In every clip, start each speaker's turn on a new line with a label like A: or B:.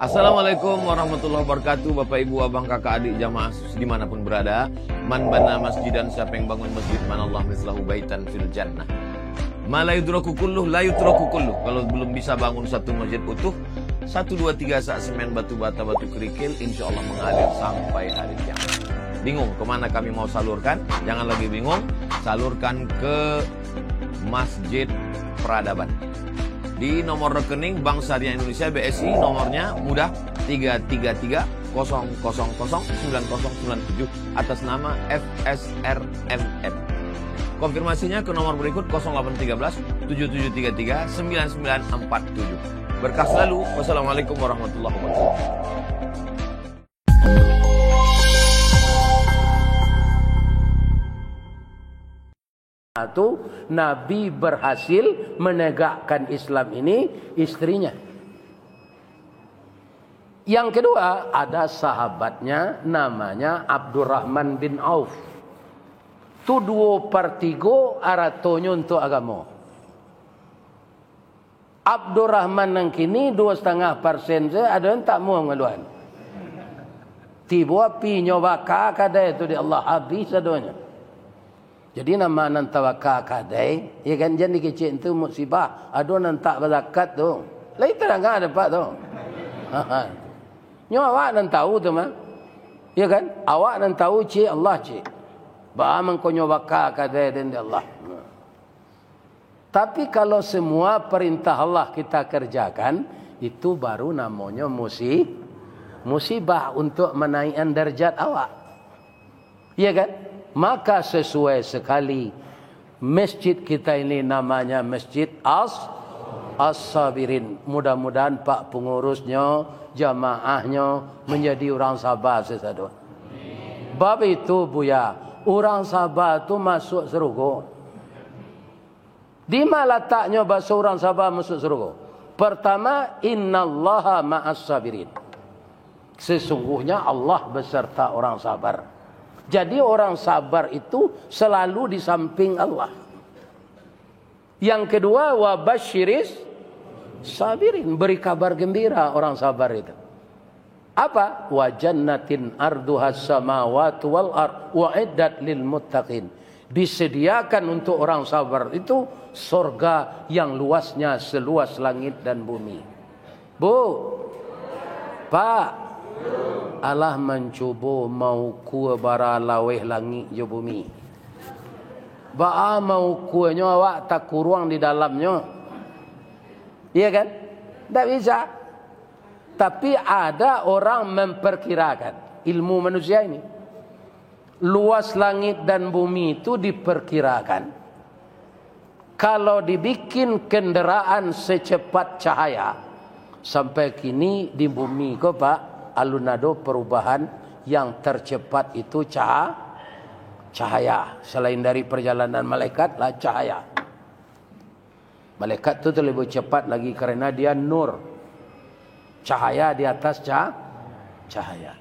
A: Assalamualaikum warahmatullahi wabarakatuh. Bapak ibu abang kakak adik jamaah dimanapun berada. Man bana masjidan, siapa yang bangun masjid, manallah mislahu baitan fil jannah. Ma la yudraku kulluh la yutraku kulluh. Kalau belum bisa bangun satu masjid utuh, 1, 2, 3 sak semen batu bata batu kerikil, insya Allah mengalir sampai hari kiamat. Bingung kemana kami mau salurkan? Jangan lagi bingung, salurkan ke Masjid Peradaban. Di nomor rekening Bank Syariah Indonesia BSI, nomornya mudah 33300009097 atas nama FSRMM. Konfirmasinya ke nomor berikut 0813 7733 9947. Berkah selalu. Wassalamualaikum warahmatullahi wabarakatuh.
B: Itu Nabi berhasil menegakkan Islam ini istrinya. Yang kedua, ada sahabatnya namanya Abdurrahman bin Auf. Tu 2/3 aratonyo untuk agama. Abdurrahman yang kini 2,5% saya ada yang tak mau ngaluan. Tiba api nyobaka kadai itu di Allah habis adanya. Jadi nama nan tawakal kadai, ya kan, jadi kecil itu musibah. Ada nan tak berzakat tu. Lain terang ada pak tu. Nyo awak nan tahu tu mah. Ya kan? Awak nan tahu cik Allah cik. Ba mengkonyo bakal kadai dan Allah. Tapi kalau semua perintah Allah kita kerjakan, itu baru namanya musibah untuk menaikkan derajat awak. Ya kan? Maka sesuai sekali masjid kita ini namanya Masjid As-Sabirin. Mudah-mudahan Pak pengurusnya, jamaahnya menjadi orang sabar sesadu. Bab itu Buya, orang sabar itu masuk surga. Di mana letaknya bahasa orang sabar masuk surga? Pertama, innallaha ma'as sabirin. Sesungguhnya Allah beserta orang sabar. Jadi orang sabar itu selalu di samping Allah. Yang kedua, wabasyiris sabirin, beri kabar gembira orang sabar itu. Apa? Wa jannatin arduhas samawati wal ard wa'iddat lil muttaqin. Disediakan untuk orang sabar itu surga yang luasnya seluas langit dan bumi. Bu, Pak, Allah mencuba mau kuah bara laweh langit je bumi. Ba'a mau kuahnya awak tak kurang di dalamnya. Iya kan? Tak bisa. Tapi ada orang memperkirakan ilmu manusia ini. Luas langit dan bumi itu diperkirakan. Kalau dibikin kendaraan secepat cahaya. Sampai kini di bumi kok Pak, alunado perubahan yang tercepat itu cahaya. Selain dari perjalanan malaikat lah cahaya. Malaikat itu lebih cepat lagi karena dia nur. Cahaya di atas cahaya.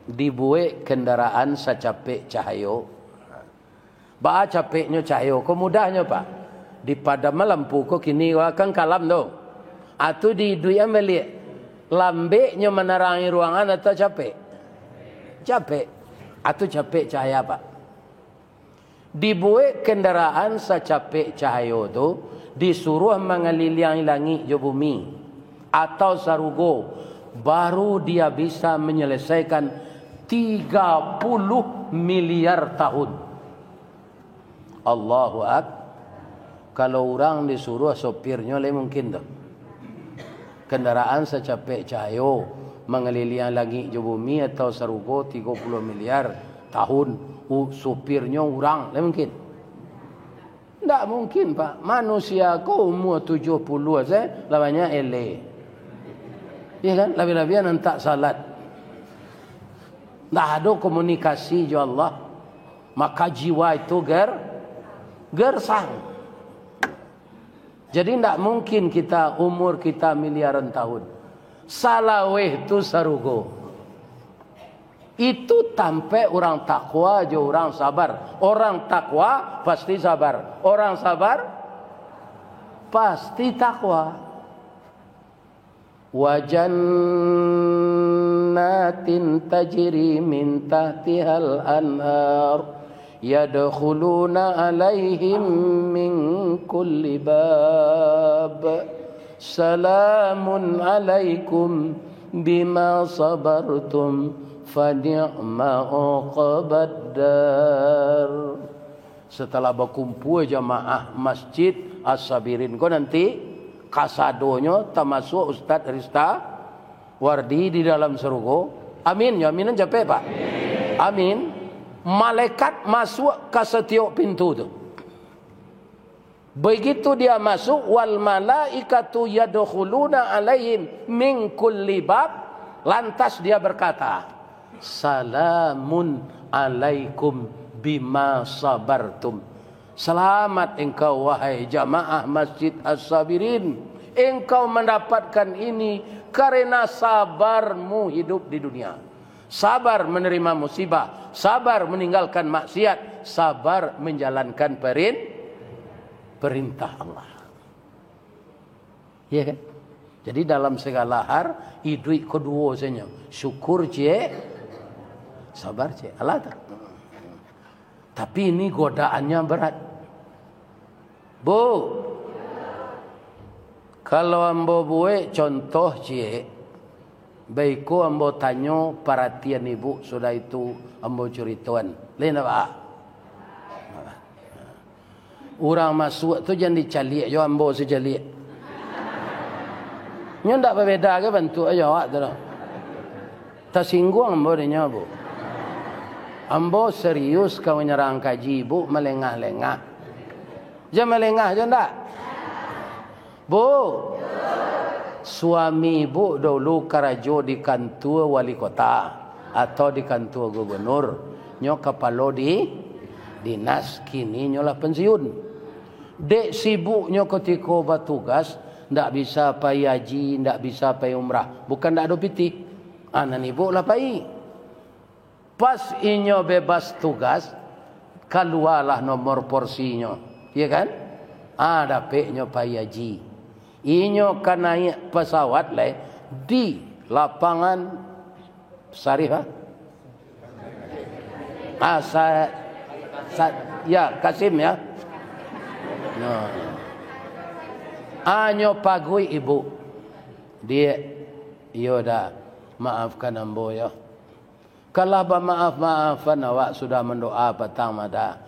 B: Dibuat kendaraan secapek cahayo. Ba capeknya cahayo. Kok mudahnya Pak? Di padam lampu kok kini akan kalam tu. Atau di duit balik. Lambeknya menerangi ruangan atau capek? Capek. Atau capek cahaya Pak? Dibuat kendaraan secapek cahaya tu disuruh mengelilingi langit je bumi atau sarugo, baru dia bisa menyelesaikan 30 miliar tahun. Allahu Akbar. Kalau orang disuruh sopirnya le mungkin tu. Kendaraan secapek cahaya mengelilingi langit je bumi atau sarugo 30 miliar tahun, supirnya orang, mungkin? Tak mungkin Pak. Manusia ko umur 70 saya lamanya ele. Ya kan? Lebih-lebihan hentak salat. Tak ada komunikasi jo Allah. Maka jiwa itu gersang. Jadi tidak mungkin kita umur kita miliaran tahun. Salaweh itu sarugo. Itu tanpa orang takwa je orang sabar. Orang takwa pasti sabar. Orang sabar pasti takwa. wa jannatin tajri min tahtihal anhar yadkhuluna alaihim min kulli bab salamun alaikum bima sabartum fa ni'ma uqbaddar. Setelah berkumpul jamaah Masjid As-Sabirin ko nanti kasadonyo termasuk Ustaz Rista Wardi di dalam surga. Amin ya, aminan capek Pak. Amin. Malaikat masuk ke setiap pintu tu. Begitu dia masuk, wal malaikatu yadkhuluna alaihim min kulli bab, lantas dia berkata, salamun alaikum bima sabartum. Selamat engkau wahai jamaah Masjid As-Sabirin, engkau mendapatkan ini karena sabarmu hidup di dunia. Sabar menerima musibah, sabar meninggalkan maksiat, sabar menjalankan perintah Allah. Ya kan? Jadi dalam segala hal idui kedua saja. Syukur je, sabar je. Allah tak. Tapi ini godaannya berat. Bu, kalau ambo buat contoh je, baikku ambo tanyo perhatian ibu sudah itu ambo cerituan. Lain apa? Orang masuk tu jangan dicalik jo ambo sejalik. Nyo ndak berbeda ke bantu aja awak tu. Tersinggung ambo denya bu. Ambo serius kau menyerang kaji bu, melengah-lengah. Jangan melengah je ndak. Bu. Suami ibu dulu karajo di kantor wali kota atau di kantor gubernur. Nyo kepala di dinas, kini nyo lah pensiun. Dek sibuknya ketika bertugas, ndak bisa pai haji, ndak bisa pai umrah. Bukan ndak ada piti. Anak ibu lah pai. Pas inyo bebas tugas, keluarlah nomor porsinya. Ya kan? Dapet nyo pai haji. Inyo kan naik pesawat le di lapangan Syarifah. Ya, Kasim ya. No. Anyo pagui ibu. Dia dah maafkan ambo ya. Kalau maaf-maafan awak sudah mendoa petang mada.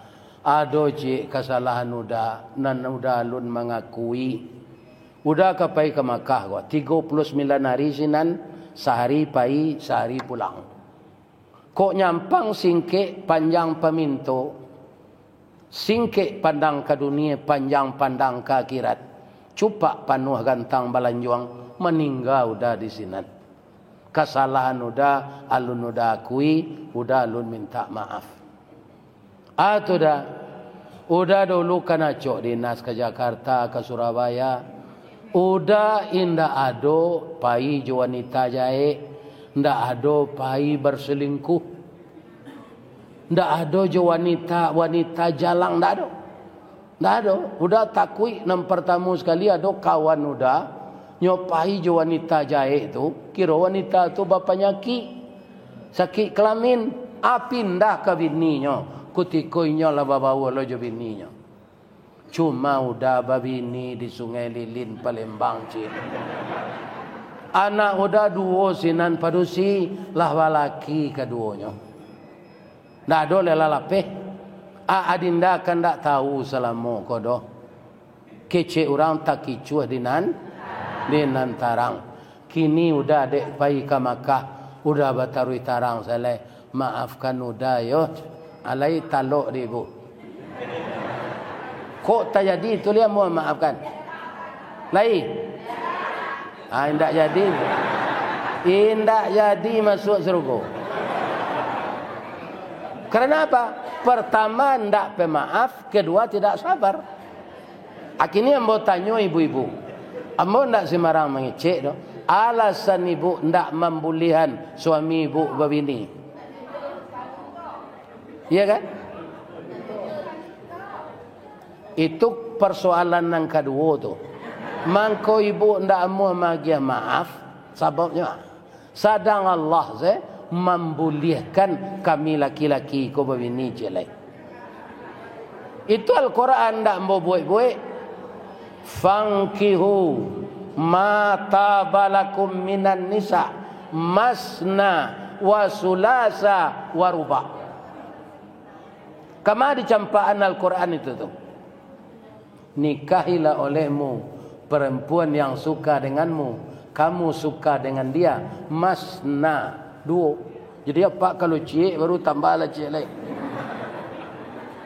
B: Ado cik kesalahan udah nan udah alun mengakui. Udah kapai ke Makkah gua 39 hari sinan, sehari pai, sehari pulang. Kok nyampang singke panjang peminto. Singke pandang ke dunia, panjang pandang ke akhirat. Cupak panuh gantang balanjuang, meninggal udah di sinan. Kesalahan udah, alun udah akui, udah alun minta maaf. Udah dulu kena cok dinas ke Jakarta, ke Surabaya. Udah indah ado pai wanita jahe, ndak ado pai berselingkuh, ndak ado wanita jalang, ndak ado. Udah takui nam pertama sekali ado kawan udah nyopai wanita jahe itu, kira wanita tu bapaknya sakit kelamin, pindah ke bininya, kutikoinya lah bawa lo jo bininya. Cuma udah babini di Sungai Lilin Palembang cik. Anak udah dua sinan padusi lah walaki keduanya. Ndak ada lelalapeh. Adinda kan ndak tahu selama kodoh. Kece orang tak kicuh dinan tarang. Kini udah dek pai ke Makkah, udah batarui tarang selai. Maafkan udah yo. Alai talok di ibu. Kok tak jadi itu dia mohon maafkan. Lain. Indak jadi. Indak jadi masuk surga. Karena apa? Pertama ndak pemaaf, kedua tidak sabar. Akhirnya ambo tanya ibu-ibu. Ambo ndak sembarang mengecek doh. Alasan ibu ndak membulihan suami ibu babini. Iya kan? Itu persoalan yang kedua tu. Mangko ibu ndak mau magia maaf, Sebabnya sedang Allah membolehkan kami laki-laki ko bini jelek. Itu Al-Quran ndak mau buat-buat. Fankihu ma tabalakum minan nisa masna wa sulasa wa ruba. Kama dicampaan Al-Quran itu tuh. Nikahilah olehmu perempuan yang suka denganmu, kamu suka dengan dia, masna, dua. Jadi apa kalau cik baru tambahlah cik lain.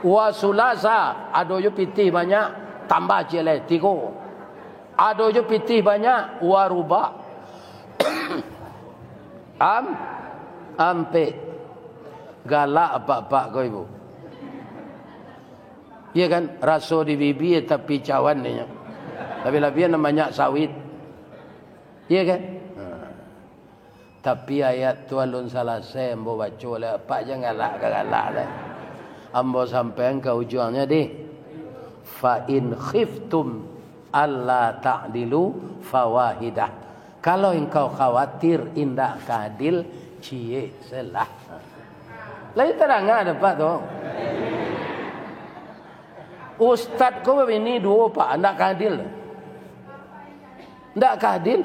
B: Wa sulasa, ada je pitih banyak, tambah cik lain, tiga. Ada je pitih banyak, wa ruba. Ampe. Galak apa-apa kau ibu. Ya kan, raso di bibi tapi cawan dia. Lebih-lebih namanya sawit. Iya kan? Tapi ayat tu alun salase ambo baca lah, pak jangan galak lah. Ambo sampai ke ujungnya deh. Fa in khiftum alla ta'dilu fawahidah. Kalau engkau khawatir indak keadil, cie selah. Lain terang ada pak tu. Ustaz kau ini dua pak, ndak keadil. Ndak keadil.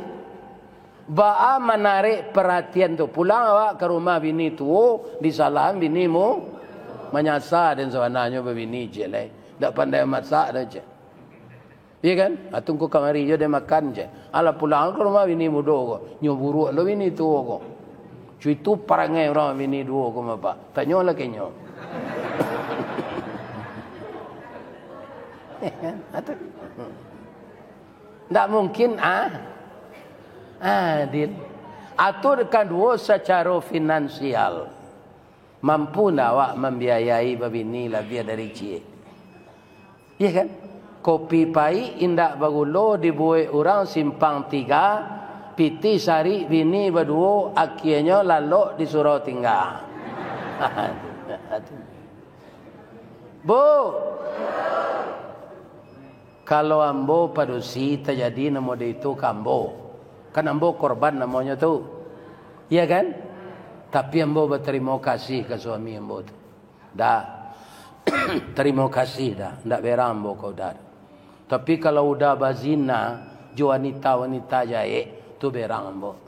B: Ba'a menarik perhatian tu. Pulang awak ke rumah bini tu, disalahan binimu menyasar dan sebenarnya bini je lah. Tak pandai masak dah je. Iya kan? Tunggu kamari je dia makan je. Ala pulang ke rumah bini muda ko. Nyoburuk lo bini tu ko. Cui tu parangai orang bini dua ko apa? Tanya lah kenyo. Tak mungkin adil. Aturkan dua secara finansial. Mampu tak awak membiayai babini lebih dari cik? Ya kan? Kopi pai indak bagulo dibuat orang simpang 3, piti sari bini berdua akhirnya lalu disuruh tinggal. Bu, kalau ambo padusi terjadi nama dia itu kambo. Kan ambo korban namanya tu. Iya kan? Tapi ambo berterima kasih ke suami ambo tu. Dah. Terima kasih dah. Ndak berang ambo kau dah. Tapi kalau udah bazina, jo wanita-wanita jaik, tu berang ambo.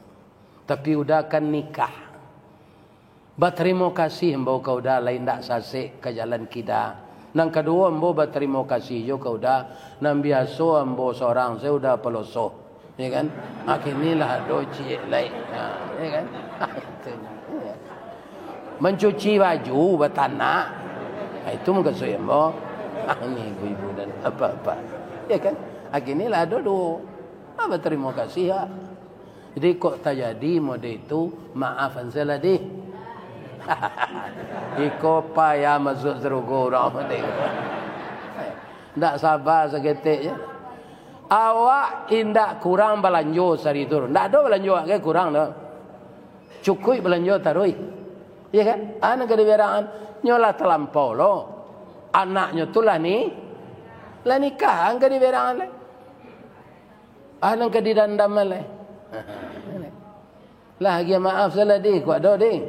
B: Tapi udah kan nikah. Berterima kasih ambo kau dah lain ndak sasik ke jalan kita. Nang kedua ambo berterima kasih jo kau dah. Nang biasa ambo seorang saya udah pelosoh. Ya kan? Akhirnya doci lain. Ya kan? Mencuci baju bertanah. Itu muka saya ambo. Ini ibu-ibu dan apa-apa. Ya kan? Akhirnya dua. Berterima kasih ya. Jadi kok terjadi mode itu, maafan saya lah deh. Iko payah masuk serugo orang ni. Tak sabar seketik je. Awak indak kurang belanja sehari tu. Tak ada belanja ke kurang dah. Cukup belanja tarui. Ya kan? Anak kedeberaan nyolah terlampau lo. Anaknya tu lah ni. Lah nikah ang kedeberaan le. Anak kedidandam le. Lah lagi maaf salah dik, kuat dah dik.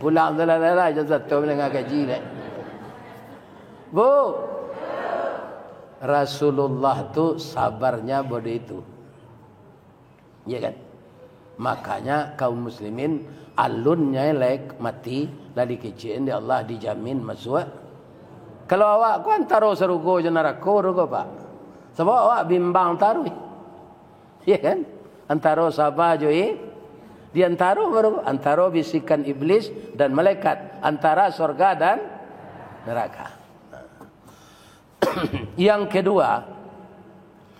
B: Pulang dalam je satu dengan gaji dah. Bu, Rasulullah tu sabarnya pada itu. Ya kan? Makanya kaum muslimin alunnya lek mati ladi kecil di Allah dijamin masuk. Kalau awak ku antara serugo je neraka rugo pak. Sebab awak bimbang taruh. Ya kan? Antara sabar je di antara bisikan iblis dan malaikat, antara surga dan neraka. Yang kedua,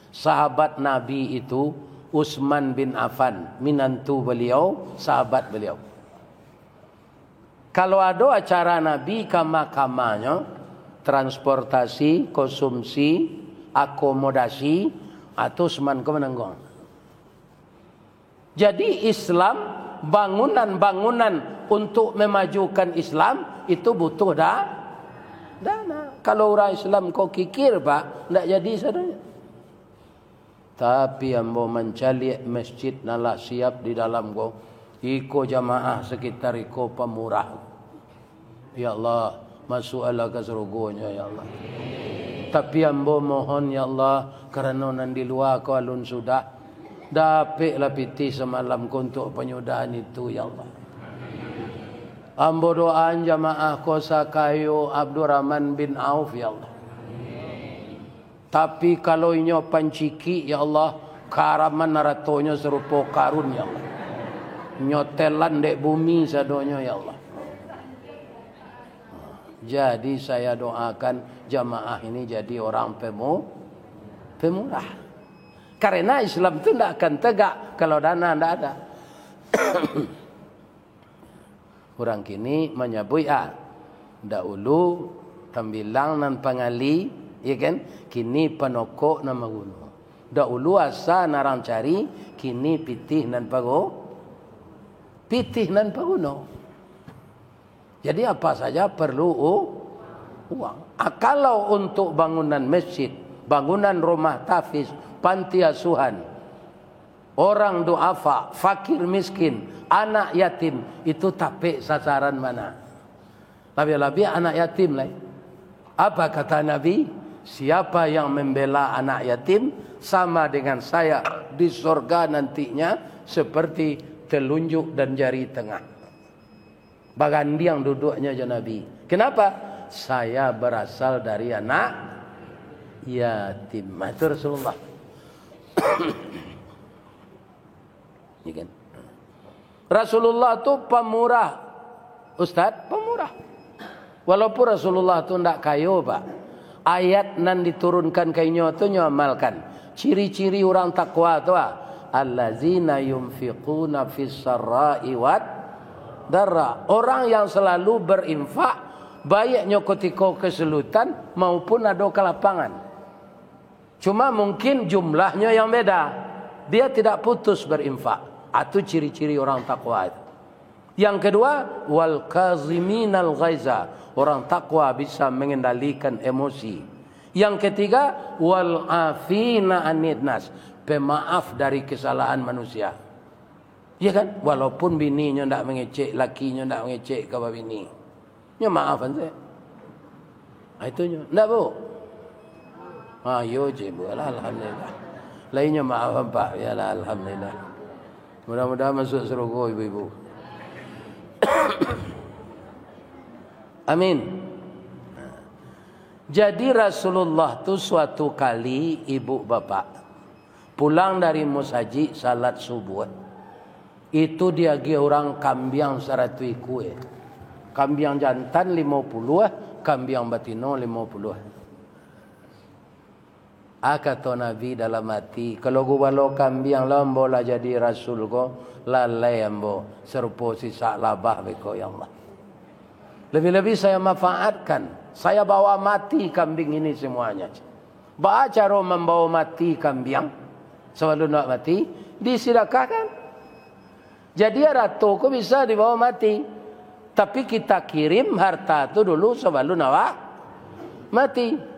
B: sahabat Nabi itu Utsman bin Affan, minantu beliau, sahabat beliau. Kalau ada acara Nabi kama-kamanya, transportasi, konsumsi, akomodasi, atau Utsman kau menanggung. Jadi Islam, bangunan-bangunan untuk memajukan Islam itu butuh dana. Kalau orang Islam kau kikir pak, tidak jadi saudara. Tapi ambo mencalik masjid nalah siap di dalam go. Iko jamaah sekitar iko pemurah. Ya Allah, masuklah ke surga ya Allah. Tapi ambo mohon ya Allah, kerana nan di luar ko alun sudah dapatlah piti semalam ko untuk penyudahan itu ya Allah. Ambo doaan jamaah ko sakayo Abdurrahman bin Auf ya Allah. Tapi kalau inyo panciki ya Allah, karaman naratonyo serupa karun ya Allah. Nyotelan dek bumi sadonyo ya Allah. Jadi saya doakan jamaah ini jadi orang pemurah. Karena Islam itu tidak akan tegak kalau dana tidak ada. Orang kini menyebut dahulu tambilang nan pangali, ya kan? Kini penokok nama gunung. Dahulu asa narang cari, kini pitih nan paguno. Jadi apa saja perlu uang. Kalau untuk bangunan masjid, bangunan rumah tahfiz, panti asuhan, orang duafa, fakir miskin, anak yatim, itu tapi sasaran mana? Lebih-lebih anak yatim lah. Apa kata Nabi? Siapa yang membela anak yatim sama dengan saya di surga nantinya seperti telunjuk dan jari tengah. Bagandiang duduknya je Nabi. Kenapa? Saya berasal dari anak yatim. Itu Rasulullah. Ini kan? Rasulullah tu pemurah. Ustaz, pemurah. Walaupun Rasulullah tu tidak kayo pak. Ayat nan diturunkan kainyo tu nyo amalkan. Ciri-ciri orang takwa tu allazina yunfiquna fis sarra'i wad darra. Orang yang selalu berinfak baiknya ketika kesulitan maupun ada kelapangan. Cuma mungkin jumlahnya yang beda. Dia tidak putus berinfak. Itu ciri-ciri orang takwa itu. Yang kedua, wal kaziminal ghaiza. Orang takwa bisa mengendalikan emosi. Yang ketiga, wal afina anid nas. Pemaaf dari kesalahan manusia. Ya kan? Walaupun bininya tidak mengecek, lakinya tidak mengecek kepada bini. Ya maafan saya. Itunya. Tidak bu? Ayo je bu. Alhamdulillah. Lainnya maafan pak. Ya alhamdulillah. Mudah-mudahan masuk surga ibu-ibu. Amin. Jadi Rasulullah tu suatu kali ibu bapak pulang dari musaji salat subuh. Itu dia gi orang kambiang 100 kue. Kambiang jantan 50, kambiang batino 50. Kata Nabi dalam hati, kalau gua bawa kambiang lambo lah jadi Rasul ko lalai ambo serupa sisa labah beko ya Allah. Lebih-lebih saya manfaatkan. Saya bawa mati kambing ini semuanya. Baca cara membawa mati kambing. Sebelum nak mati, disedekahkan. Jadi ratu ku bisa dibawa mati. Tapi kita kirim harta itu dulu sebelum nak mati.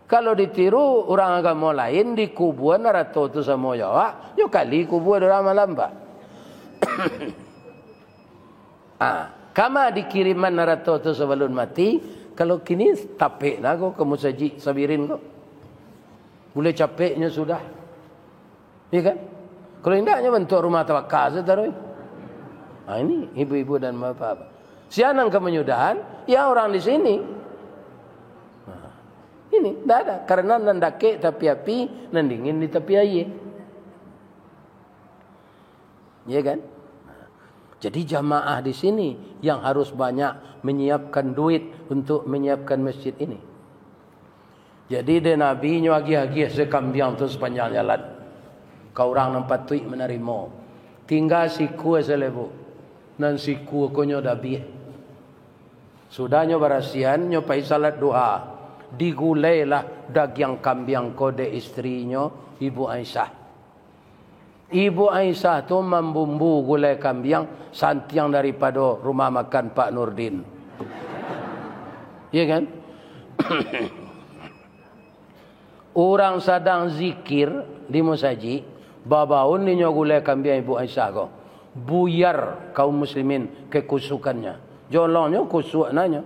B: Kalau ditiru orang agama lain di kuburan ratu itu semua Jawa, yo kali kuburan orang Malamba. Kama dikiriman narato tu sebelum mati. Kalau kini tapik nak ko kamu saji sabirin ko. Boleh capeknya sudah. Ya kan? Kalau indahnya bentuk rumah tawakal setarui. Ini ibu-ibu dan bapak. Sianang kemenyudahan, ya orang di sini. Ini tidak ada. Karena nandake tapi api, nandingin di tepi air. Ya kan? Jadi jamaah di sini yang harus banyak menyiapkan duit untuk menyiapkan masjid ini. Jadi de Nabi nyo agi-agi sekambiang tu sepanjang jalan. Kau orang nampak tuik menerima. Tinggal siku selebu. Nan siku ko nyo dabi. Sudah nyo barasian nyo pai salat doa. Digulailah daging kambing kode istrinya Ibu Aisyah. Ibu Aisyah tu membumbu gulai kambing santiang daripada rumah makan Pak Nurdin. Ya kan? Orang sedang zikir di masjid, babaun ni nyogule kambing Ibu Aisyah ko. Buyar kaum muslimin kekusukannya. Jolongnya kusuk nanya.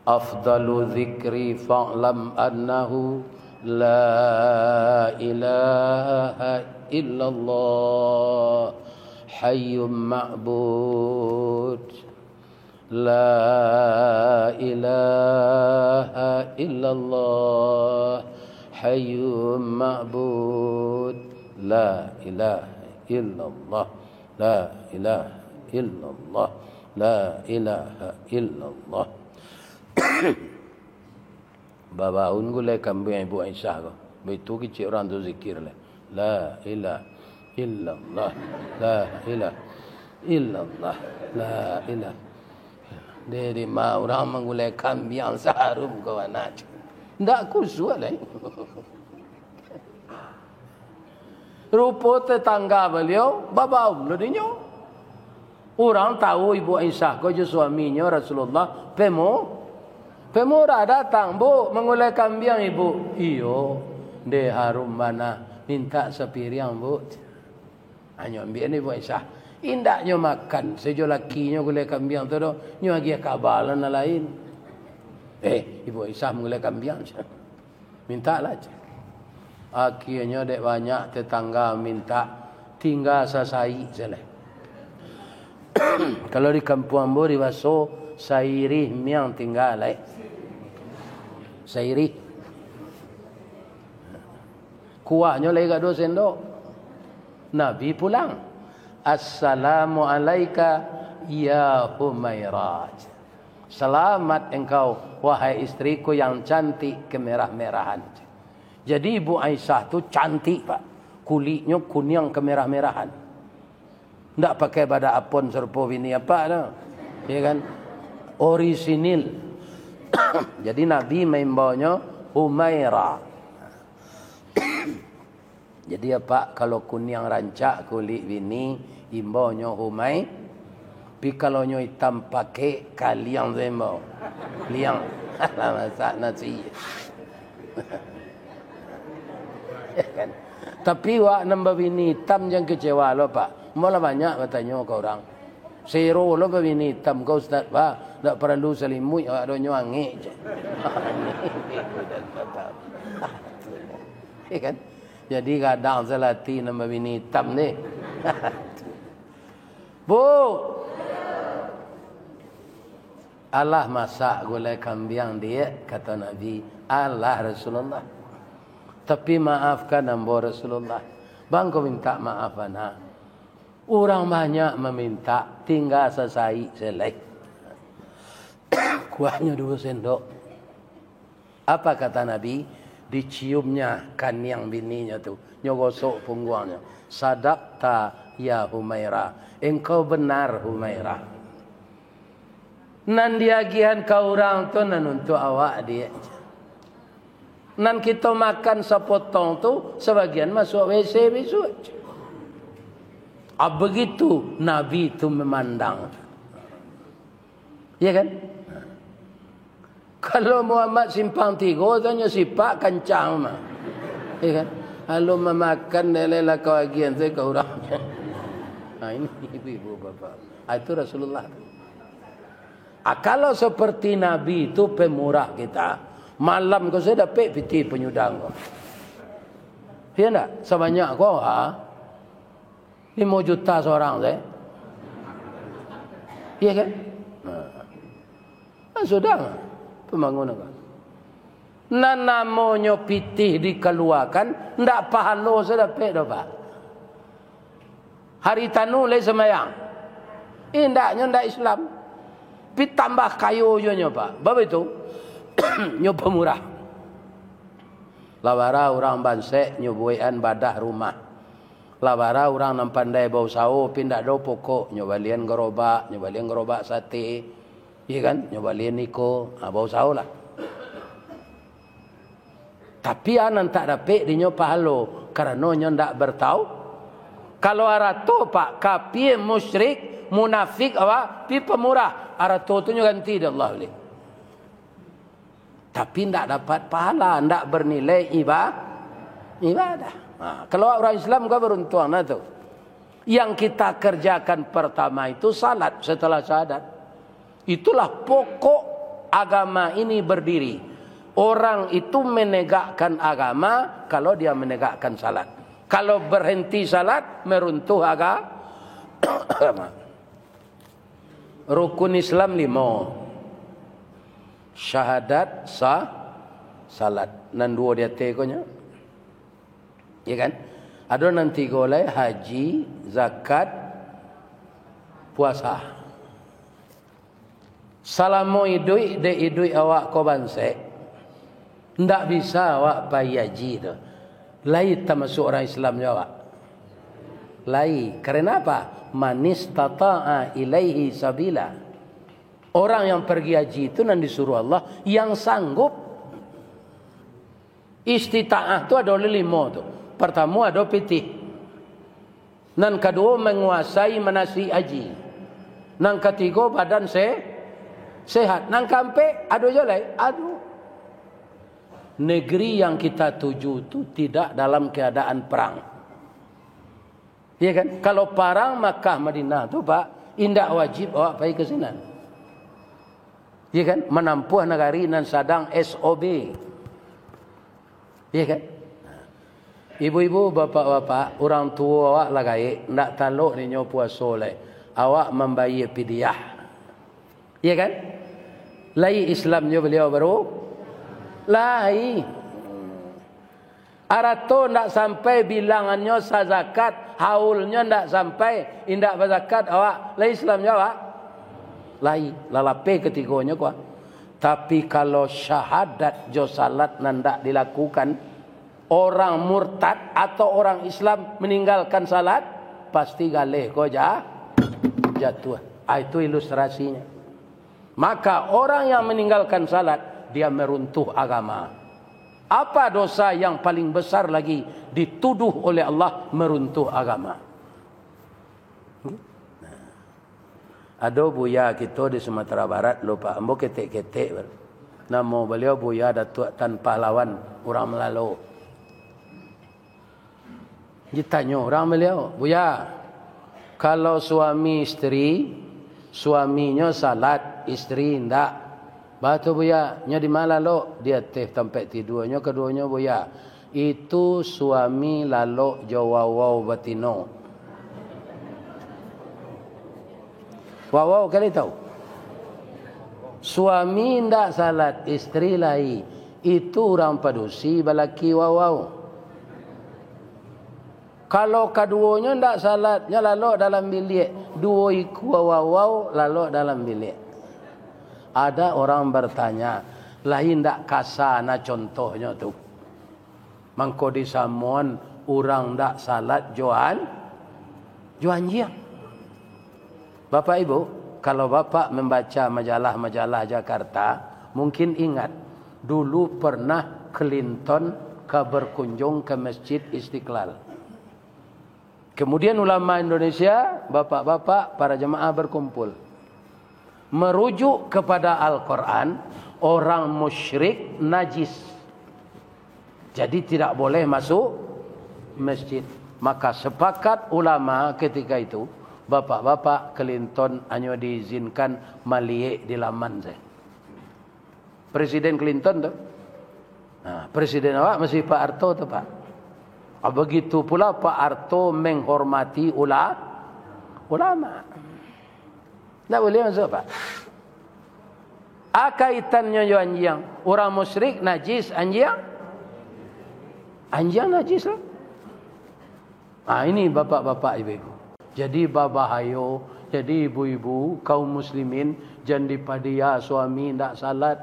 B: Afdalu zikri fa'lam annahu la ilaha illallah hayyum ma'bud. La ilaha illallah hayyum ma'bud. La ilaha illallah. La ilaha illallah. La ilaha illallah. Babaun gule kambing Ibu Aisyah ko. Begitu kecil orang tu zikir lah. La ilaha illallah. La ilaha illallah. La ilaha. Dari ma orang menggulai kambing seharum kawan aja. Tak kusuk lah. Rupa tetangga beliau, babaun lah dia. Orang tahu Ibu Aisyah ko je suaminya Rasulullah Pemurah datang, bu, mengulai kambing ibu. Iyo, de harum mana minta sepiring bu. Hanya ambil ni Ibu Aisyah. Indaknya makan, sejo lakinya gulai kambing tu do, nyo agi kabalan lain. Ibu Aisyah mengulai kambing. Minta lah. Akhirnya dek banyak tetangga minta tinggal sasai seleh. Kalau di kampung ambo di Baso sairi miang tinggal lah. Sairi. Kuahnya lagi kat 2 sendok. Nabi pulang. Assalamu alaika ya Humairah. Selamat engkau wahai istriku yang cantik kemerah-merahan. Jadi Ibu Aisyah tu cantik pak. Kulitnya kuning kemerah-merahan. Tak pakai pada apon serpo bini apa dah. Ya kan? Orisinil. Jadi Nabi membawanya Humairah. Jadi apa kalau kuning rancak kulit bini imbaunya Humai. Tapi kalau nyo hitam pakai kaliang sembau. Liang. Masak nasi. Ya kan? Tapi wak nambah bini hitam jangan kecewa lo pak. Malah banyak bertanya ke orang. Zero lo bini hitam kau ustaz pak. Tak perlu selimut, ada nyuangik je. Ya kan? Jadi kadang selati nama bini hitam ni. Bu, Allah masak gulai kambing dia, kata Nabi. Allah Rasulullah. Tapi maafkan hamba Rasulullah. Bang kau minta maaf anak. Orang banyak meminta, tinggal selesai selai. Kuahnya 2 sendok. Apa kata Nabi? Diciumnya kaniang bininya tu. Nyogosok punggungnya. Sadaqta ya Humairah. Engkau benar Humairah. Nan diagihan kau orang tu nan untuk awak dia. Nan kita makan sepotong tu sebagian masuk WC besok. Begitu Nabi tu memandang. Ya kan? Kalau Muhammad simpang 3, tanya sipak kencang mah. Ya kan? Kalau memakan lelah kau agian saya kau orangnya. Ini ibu bapa. Itu Rasulullah. Kalau seperti Nabi itu pemurah kita. Malam kau saya dapat piti penyudang kau. Ya enggak? Sebanyak kau 5 juta seorang saya. Iya kan? Sudah pembangunan. Nah namanya pitih dikeluarkan, ndak pahalo sedapat dah pak. Hari tanu le semayang. Indaknya ndak Islam. Pi tambah kayu nya pak. Bab itu nyoba murah. Lawara orang bansek nyoboian badah rumah. Lawara orang nam pandai bau sawo pindah do pokok nyobalian gerobak sate. Iya kan? Nyobalian niko, bau sawo lah. Tapi anan tak dapat dinyo pahalo karena nyo ndak bertau. Kalau arato pak kafir musyrik munafik apa pi pemurah arato tu nyo ganti dah Allah boleh. Tapi ndak dapat pahala, ndak bernilai Ibadah. Kalau orang Islam kau beruntung tu. Yang kita kerjakan pertama itu salat setelah syahadat. Itulah pokok agama ini berdiri. Orang itu menegakkan agama kalau dia menegakkan salat. Kalau berhenti salat, meruntuh agama. Rukun Islam 5. Syahadat, salat. Nan dua dia tekonya. Ya kan? Ada nanti golai haji, zakat, puasa. Salamo idui de idui awak ko banse. Ndak bisa awak pai haji tu. Lai termasuk orang Islam awak. Lai. Kerana apa? Manis tata'a ilaihi sabila. Orang yang pergi haji itu nan disuruh Allah yang sanggup. Istita'ah tu ada 5 tu. Pertama ada pitih. Nan kedua menguasai manasik haji. Nan ketiga badan sehat. Nan keempat ada jalan. Aduh. Negeri yang kita tuju itu tidak dalam keadaan perang. Ya kan? Kalau perang Makkah Madinah tu Pak, indak wajib awak pergi ke sana. Ya kan? Menampuh negari nan sadang SOB. Ya kan? Ibu-ibu, bapak-bapak, orang tua awak lagai ndak taluk ni nyo puasa lai. Awak membayar fidyah. Ya kan? Lai Islamnya beliau baru lai. Arato ndak sampai bilangannya zakat, haulnya ndak sampai indak berzakat awak. Lai Islamnya awak lai lalape ketiganya kuah. Tapi kalau syahadat jo salat ndak dilakukan, orang murtad atau orang Islam meninggalkan salat, pasti galeh ko jatuh. Itu ilustrasinya. Maka orang yang meninggalkan salat, dia meruntuh agama. Apa dosa yang paling besar lagi dituduh oleh Allah? Meruntuh agama. Ada buya kita di Sumatera Barat, lupa ambo ketek-ketek. Nama beliau Buya Datuk Tan Pahlawan, orang Melayu. Ditanya orang beliau, Buya, kalau suami istri, suaminya salat, istri ndak. Batu Buya, nya di mana lo? Dia teh tempat tidurnya, keduanya Buya. Itu suami lalu jawawau batino. Wawau kali tahu? Suami ndak salat, istri lai. Itu orang padusi balaki wawau. Kalau keduanya ndak salatnya lalu dalam bilik, dua iku wawau lalu dalam bilik. Ada orang bertanya, lain ndak kasana contohnya tu. Mangko di Samuan orang ndak salat juan jiang. Bapak Ibu, kalau Bapak membaca majalah-majalah Jakarta, mungkin ingat dulu pernah Clinton berkunjung ke Masjid Istiqlal. Kemudian ulama Indonesia, bapak-bapak, para jemaah berkumpul. Merujuk kepada Al-Quran, orang musyrik najis. Jadi tidak boleh masuk masjid. Maka sepakat ulama ketika itu, bapak-bapak Clinton hanya diizinkan maliek di laman saya. Presiden Clinton tu. Nah, presiden awak masih Pak Harto tu Pak. Begitu pula Pak Harto menghormati ulama. Tak boleh masuk Pak. Kaitannya yo anjing. Orang musyrik najis anjing. Anjing najis lah. Ini bapak-bapak ibu-ibu. Jadi babahayo, jadi ibu-ibu, kaum muslimin, jangan dipadia suami ndak salat.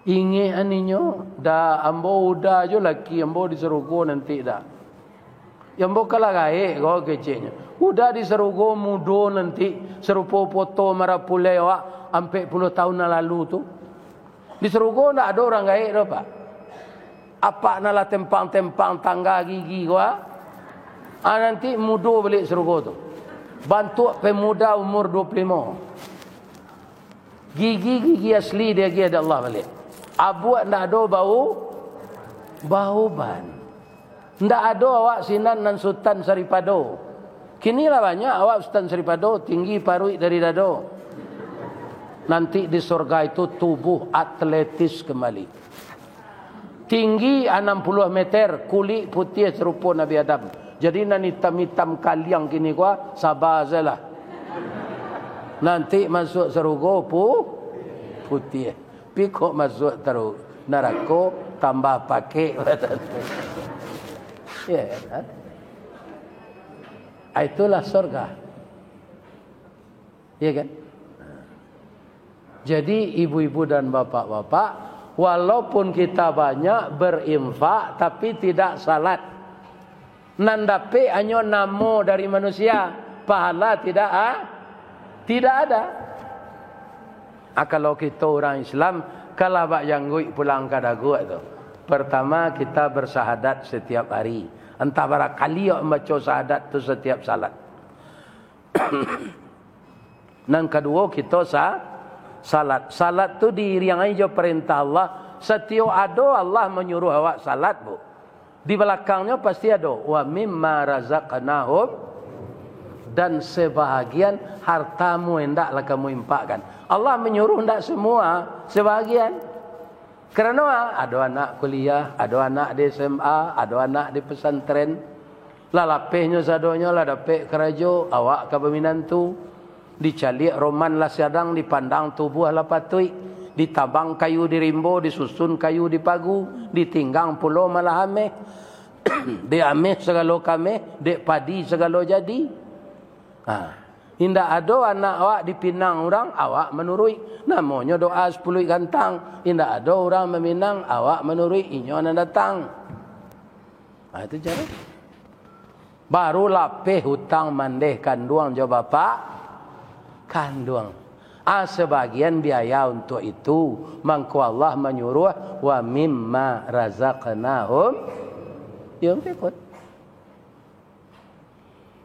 B: Inge aninyo, dah ambo udah jo laki ambo diserugo nanti dah. Ambo kalah gae go kecenya. Udah diserugo mudo nanti serupo foto marapule wa ampe 10 tahun lalu tu. Diserugo ndak ada orang gae dah Pak. Apa nala tempang-tempang tangga gigi gua. Nanti mudo balik serugo tu. Bantu pemuda umur 25. Gigi asli dia ada Allah balik. Abuat nak ada bau ban. Ndak ada awak sinan nan Sultan Saripado. Kinilah banyak awak Sultan Saripado tinggi parui dari dado. Nanti di surga itu tubuh atletis kembali. Tinggi 60 meter, kulit putih serupa Nabi Adam. Jadi nan hitam-hitam kaliang kini gua sabar sajalah. Nanti masuk surga putih. Pi kok masuk terus neraka tambah pakai. Ya, kan? Itulah surga. Ya kan? Jadi ibu-ibu dan bapak-bapak, walaupun kita banyak berinfak tapi tidak salat. Nandape hanya namo dari manusia, pahala tidak ada. Kalau kita orang Islam, kalau bak janggui pulang ke dagu itu, pertama kita bersahadat setiap hari. Entah berapa kali membaca syahadat itu setiap salat. Yang kedua kita salat. Salat tu diiringi jo perintah Allah. Setiap ada Allah menyuruh awak salat, bu. Di belakangnya pasti ada wa mimma razaqnahum, dan sebahagian hartamu hendaklah kamu infakkan. Allah menyuruh hendak semua, sebahagian. Kerana ada anak kuliah, ada anak di SMA, ada anak di pesantren. Lah lapehnya sadonya lah dapat kerja, awak ke peminantu. Dicalik roman lah sedang dipandang tubuh lah patui. Ditabang kayu di rimbo, disusun kayu di pagu, ditinggang pulau malah ameh. Diameh segala kameh, dek padi segala jadi. Indah ada anak awak dipinang orang, awak menurui. Namanya doa 10 gantang. Indah ada orang meminang, awak menurui. Inyo nak datang. Itu cara. Baru lapeh hutang mandeh kanduang jo bapak. Kanduang. Sebagian biaya untuk itu. Mangku Allah menyuruh. Wa mimma razaqnahum yunfiqun.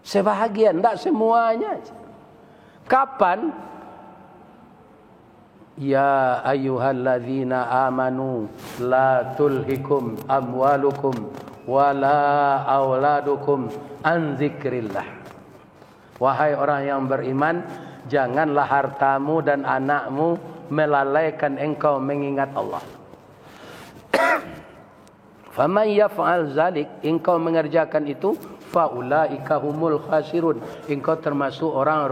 B: Sebahagian, tak semuanya. Kapan? Ya ayyuhalladzina amanu la tulhikum amwalukum wala auladukum an zikrillah. Wahai orang yang beriman, janganlah hartamu dan anakmu melalaikan engkau mengingat Allah. Faman yaf'al zalik, engkau mengerjakan itu, faulaika humul khasirun, engkau termasuk orang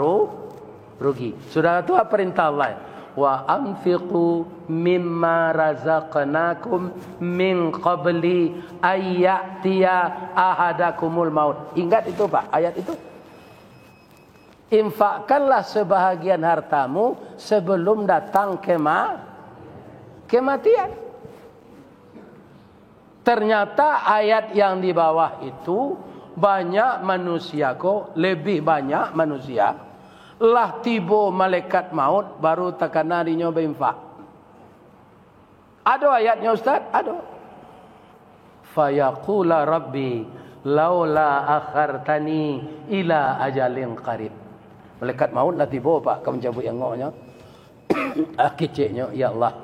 B: rugi. Sudah itu apa perintah Allah? Wa anfiqu mimma razaqnakum min qabli ayyatiya ahadakumul maut. Ingat itu Pak, ayat itu. Infakkanlah sebahagian hartamu sebelum datang kematian. Ternyata ayat yang di bawah itu banyak manusia kok, lebih banyak manusia lah tiba malaikat maut baru takana dinyoba infak. Ada ayatnya Ustaz? Ada. Fayaqula rabbi laula akhartani ila ajalin qarib. Malaikat maut lah tiba Pak, kamu cabut yang ngoknya. Keceknya, ya Allah.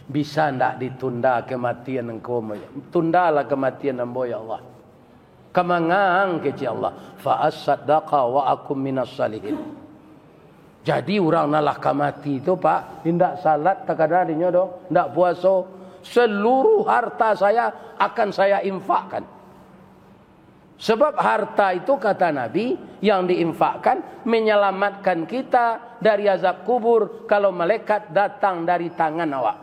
B: Bisa ndak ditunda kematian engkau? Tundalah kematian engkau ya Allah. Kamangang keci Allah. Fa as-saddaqa wa akum minas salihin. Jadi orang nalah kamati itu Pak, tidak salat takada dinya do, ndak puasa, seluruh harta saya akan saya infakkan. Sebab harta itu kata Nabi yang diinfakkan menyelamatkan kita dari azab kubur kalau malaikat datang dari tangan awak.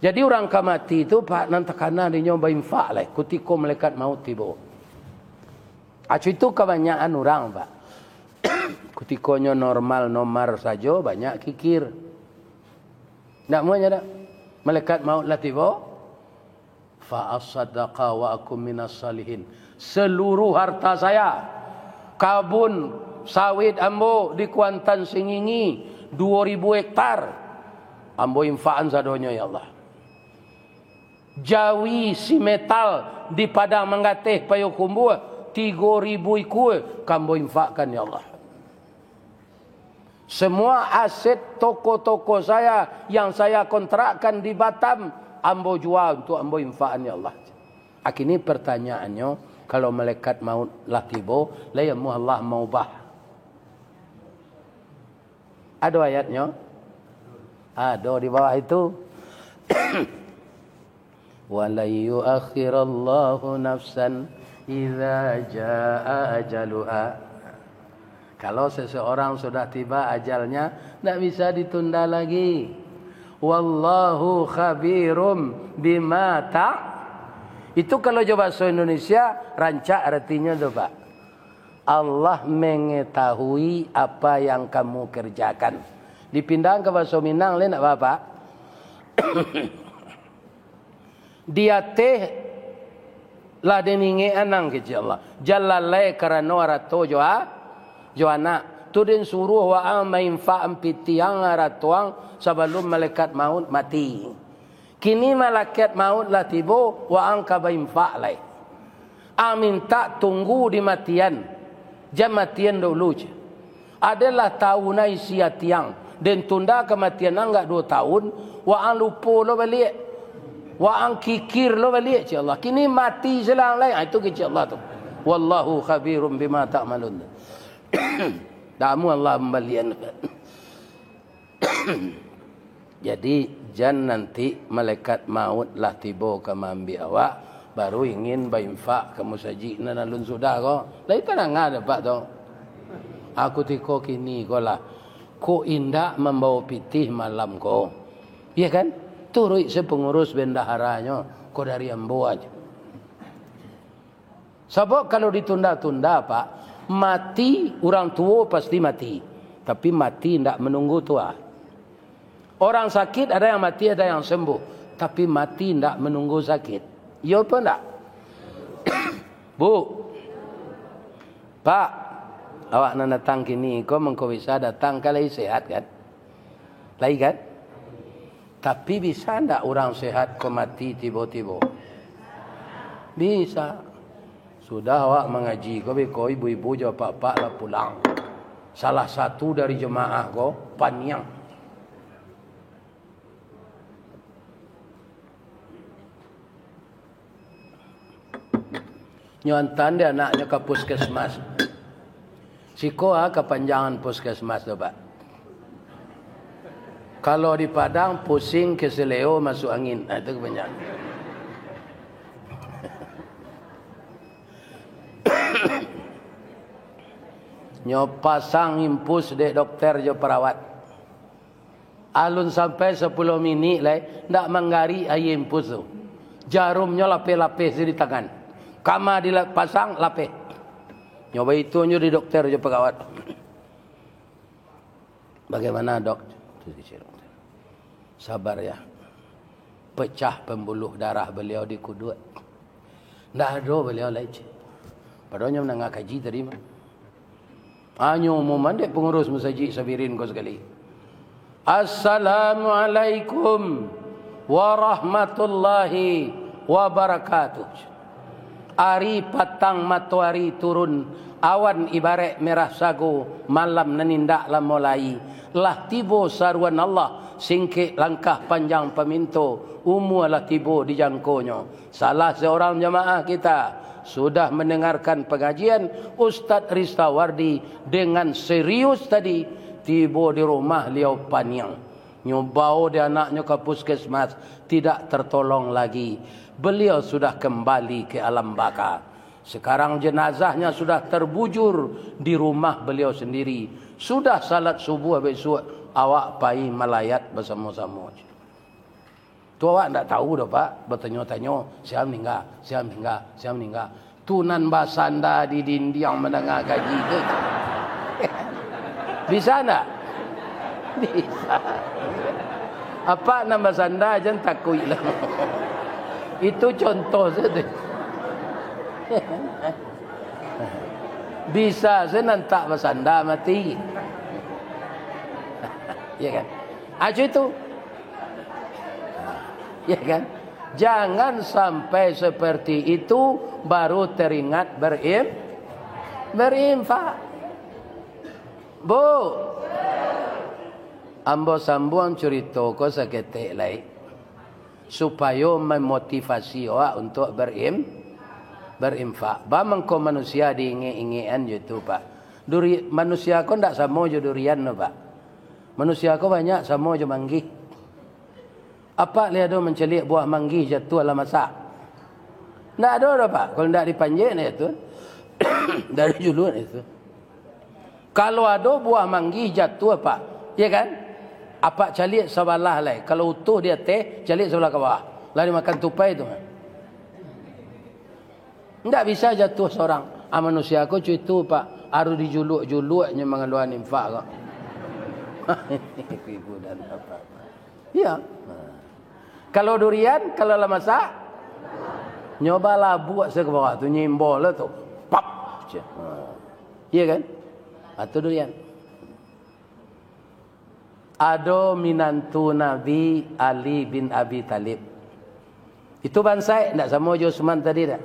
B: Jadi orang kamati itu Pak nanti karena dia nyoba infak lah, ketika malaikat maut tiba. Itu kebanyakan orang Pak. Ketikanya normal nomor saja banyak kikir. Tak mau tak? Malaikat maut lah tiba. Fa as-saddaqa wa akum minas salihin. Seluruh harta saya, kabun sawit ambo di Kuantan Singingi 2000 hektar. Ambo infaan sadonya ya Allah. Jawi si metal di Padang Manggateh Payokumbu 3000 ikut kambo infakkan ya Allah. Semua aset toko-toko saya yang saya kontrakkan di Batam ambo jual untuk ambo infakkan ya Allah. Akini pertanyaannya, kalau malaikat maut lah tiba, layamu Allah mau bah. Ada ayatnya? Ada di bawah itu. Wala yuakhirallahu nafsan idza jaa ajaluha. Kalau seseorang sudah tiba ajalnya, tidak bisa ditunda lagi. Wallahu khabirum bima Itu kalau coba bahasa Indonesia, rancak artinya coba. Allah mengetahui apa yang kamu kerjakan. Dipindah ke bahasa Minang, lain tak apa-apa. Dia teh lah deninge anang ke Allah. Jalalai karena arato joana. Tu den suruh wa amain fa'am pitiang aratuang sebelum malaikat maut mati. Kini malaikat maut lah tiba wa angka bain fa'lai. Minta tunggu di matian. Jam matian dulu je. Adalah tahun isia tiang. Dan tunda kematian enggak 2 tahun. Wa ang lupa lo balik. Wa ang kikir lo balik je Allah. Kini mati selang lain. Itu ke Allah tu. Wallahu khabirum bima ta'malun. Damu Allah membalian. Jadi jan nanti malaikat maut lah tiba ke mambi awak, baru ingin berinfak ke musajid nanalun sudah ko. Lai tanang ada pak tu. Aku tiko kini ko lah. Ko indah membawa pitih malam ko. Iya kan? Turut sepengurus bendaharanya ko dari ambo aja. Sebab kalau ditunda-tunda pak, mati orang tua pasti mati. Tapi mati tidak menunggu tua. Orang sakit ada yang mati, ada yang sembuh. Tapi mati tidak menunggu sakit. Ya apa tidak? Bu. Pak. Awak nak datang kini. Kau mengkau bisa datang kalau sehat kan? Lagi kan? Tapi bisa tidak orang sehat kau mati tiba-tiba? Bisa. Sudah awak mengaji, kau ibu-ibu jawab pak-pak lah pulang. Salah satu dari jemaah kau paniang. Nyontan dia anaknya ke puskesmas. Siko kepanjangan puskesmas tu pak. Kalau di Padang pusing keseleo masuk angin. Itu kepanjangan. Nyo pasang impus dek dokter jo perawat. Alun sampai 10 minit lah, ndak menggari air impus tu. Jarumnya lapis-lapis di tangan. Kama dipasang lapis. Nyoba itu nyo di dokter jo perawat. Bagaimana dok? Sabar ya. Pecah pembuluh darah beliau di kudut. Ndak ada beliau lagi. Padahal nyo menengah kaji tadi mah. Hanya umuman dek pengurus masjid sabirin kau sekali. Assalamualaikum warahmatullahi wabarakatuh. Ari patang matahari turun, awan ibarat merah sagu, malam nenindak lah mulai. Lah tibo saruan Allah, singkit langkah panjang peminto, umur lah tibo dijangkaunya. Salah seorang jemaah kita sudah mendengarkan pengajian Ustaz Ristawardi dengan serius tadi, tiba di rumah liau paniang. Nyobau dia anaknya ke puskesmas, tidak tertolong lagi. Beliau sudah kembali ke alam baka. Sekarang jenazahnya sudah terbujur di rumah beliau sendiri. Sudah salat subuh besok, awak pai melayat bersama-sama. Tu awak tak tahu dah pak, bertanya-tanya, siapa meninggal. Tunan basanda di dinding mendengar kaji itu. Bisa tak? Bisa. Apa nama basanda jangan takut lah. Itu contoh saja. Bisa saya nantak basanda mati. Ya kan? Aja itu. Ya kan? Jangan sampai seperti itu baru teringat berinfak. Bu. Ambo sambung cerita ko saketek lai. supaya memotivasi awak untuk berinfak. Bamang ko manusia diingi-ingian itu Pak. Manusia ko ndak sama je durian no Pak. Manusia ko banyak sama je manggih. Apa dia ada mencelik buah manggih jatuh ala masak? Ndak ada Pak. Kalau ndak dipanjek ni itu dari julun itu. Kalau ada buah manggih jatuh Pak, ya kan? Apa calik sebelah lai. Kalau utuh dia teh, calik sebelah ke bawah. Lalu makan tupai itu. Tidak bisa jatuh seorang. Manusia aku itu Pak. Harus dijuluk-juluknya mengeluarkan infak kok. Ibu dan bapak. Ya. Kalau durian, kalau lah masak, nyobalah buat saya ke bawah tu. Nyimbol lah tu. Pap. Iya kan? Atau durian. Ada minantu Nabi Ali bin Abi Talib. Itu bansai, tidak sama Utsman tadi tak?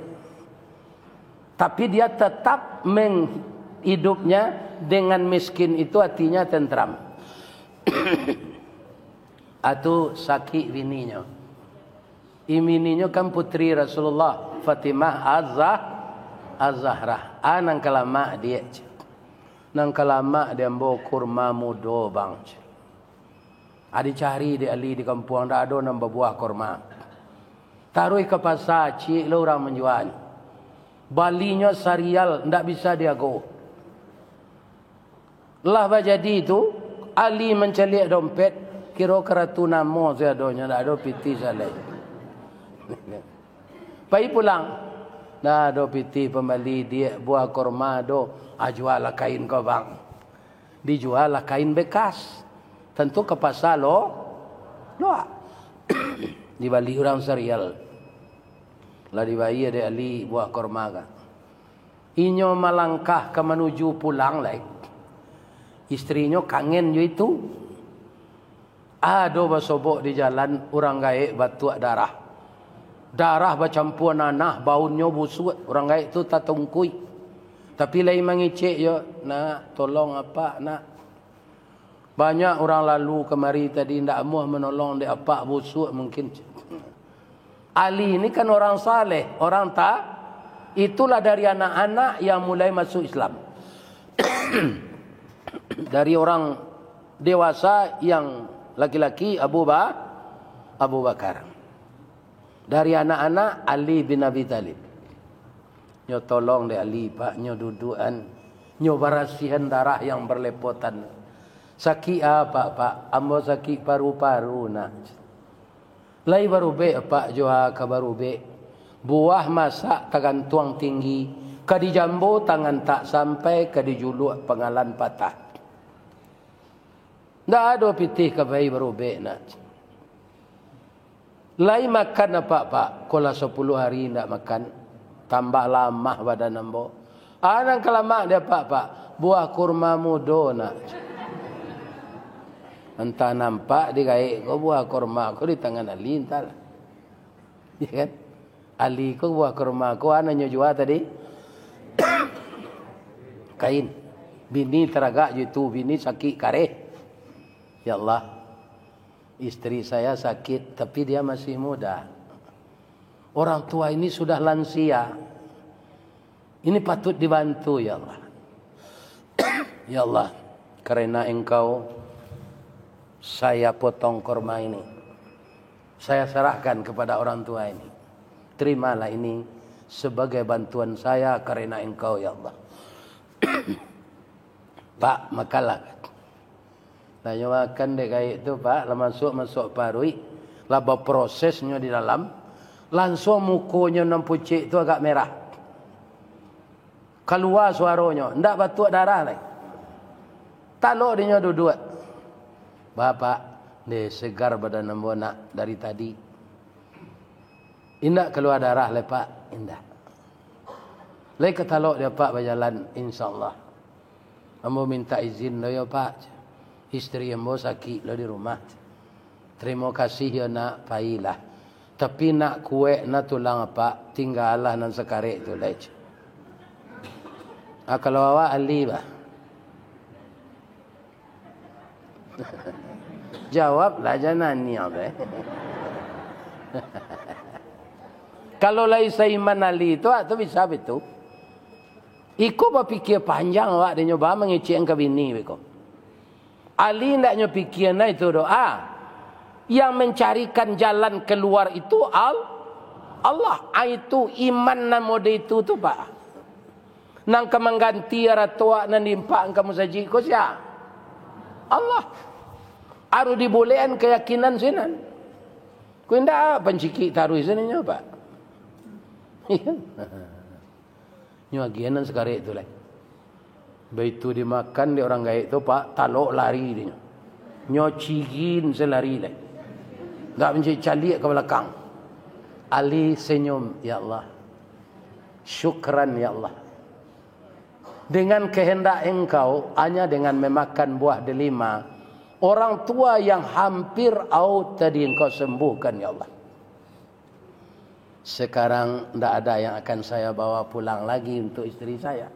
B: Tapi dia tetap hidupnya dengan miskin itu hatinya tentram. Atau sakit bininya. Bininya kan putri Rasulullah Fatimah Az-Zahra. Nang kelama dia. Nang kelama dia bawa kurma mudo bang. Ada cari di Ali di kampung tak ada nambah buah kurma. Taruh ke pasar, cik lah orang menjual. Balinya serial, tak bisa dia go. Lah jadi itu, Ali mencelik dompet, kira keratu namo saya donya, tak ada piti salai. Pai pulang, tak ada piti pembeli dia buah kurma do, jual lah kain kau bang. Dijual lah kain bekas. Tentu ke pasar lo dibalik orang serial. Lah dibayar dia Ali buah kurma kan. Inyo melangkah ke menuju pulang lagi. Istrinya kangen je itu. Ada bersobok di jalan orang gaik batuk darah. Darah bercampur nanah, baunya busuk. Orang gaik tu tak tungkui. Tapi lain mengicik je, nak tolong apa nak. Banyak orang lalu kemari tadi tidak mahu menolong dia apa busuk mungkin. Ali ini kan orang saleh, orang tak. Itulah dari anak-anak yang mulai masuk Islam. Dari orang dewasa yang laki-laki Abu Bakar. Dari anak-anak Ali bin Abi Talib. Nyo tolong dia Ali Pak, nyo dudukan, nyo barasihan darah yang berlepotan. Sakit apa Pak? Ambo sakit paru-paru nak. Lai baru be Pak Joha ka baru be. Buah masak tangan tuang tinggi. Kadi jambu tangan tak sampai, kadi juluk pengalan patah. Tak ada pitih ke bayi baru be nak. Lai makan apa Pak? Kalau 10 hari tak makan. Tambah lama badan ambo. Nang kelamak dia Pak. Buah kurma mudo nak. Entah nampak di gaik kau buah kurma kau di tangan Ali entah. Ya kan? Ali kau buah kurma kau anaknya jual tadi. Kain. Bini teragak itu, bini sakit kareh. Ya Allah. Istri saya sakit tapi dia masih muda. Orang tua ini sudah lansia. Ini patut dibantu ya Allah. Ya Allah, karena engkau saya potong kurma ini. Saya serahkan kepada orang tua ini. Terimalah ini sebagai bantuan saya karena engkau ya Allah. Pak, makanlah. Tanya makan dek kayak itu Pak. Lah masuk parui. Lah prosesnya di dalam. Langsung mukunya nampucik itu agak merah. Keluar suaranya. Tidak batuk darah lagi. Taluk dia duduk. Bapak, dia segar badan ambo nak dari tadi. Indak keluar darah le Pak, indak. Lai ketalok dia Pak berjalan insya-Allah. Ambo minta izin lo ya Pak. Istri ambo sakit lo di rumah. Terima kasih ya nak, pailah. Tapi nak kue nak tulang apa, tinggallah nan sekarek tu lai. Kalau awak Ali bah. Jawablah jangan ni apa. Kalau laisa iman ali itu atau bisa betul. Iko berpikir panjang awak dia nyoba mengecek ke bini beko. Ali ndak nyo pikirna itu doa. Yang mencarikan jalan keluar itu Allah. Itu iman na mode itu tu pak. Nang kemengganti ratua nan dimpak kamu saji ko sia. Allah. Aru dibolehan keyakinan sinan. Ku ndak penciki taruh sini nyo pak. Nyo agianan sekarang itu lah. Begitu dimakan di orang gaib tu pak, talok lari dia. Nyo cigin selari lah. Tak mencari calik ke belakang. Ali senyum, ya Allah. Syukran ya Allah. Dengan kehendak engkau, hanya dengan memakan buah delima, orang tua yang hampir out tadi engkau sembuhkan ya Allah. Sekarang tidak ada yang akan saya bawa pulang lagi untuk istri saya.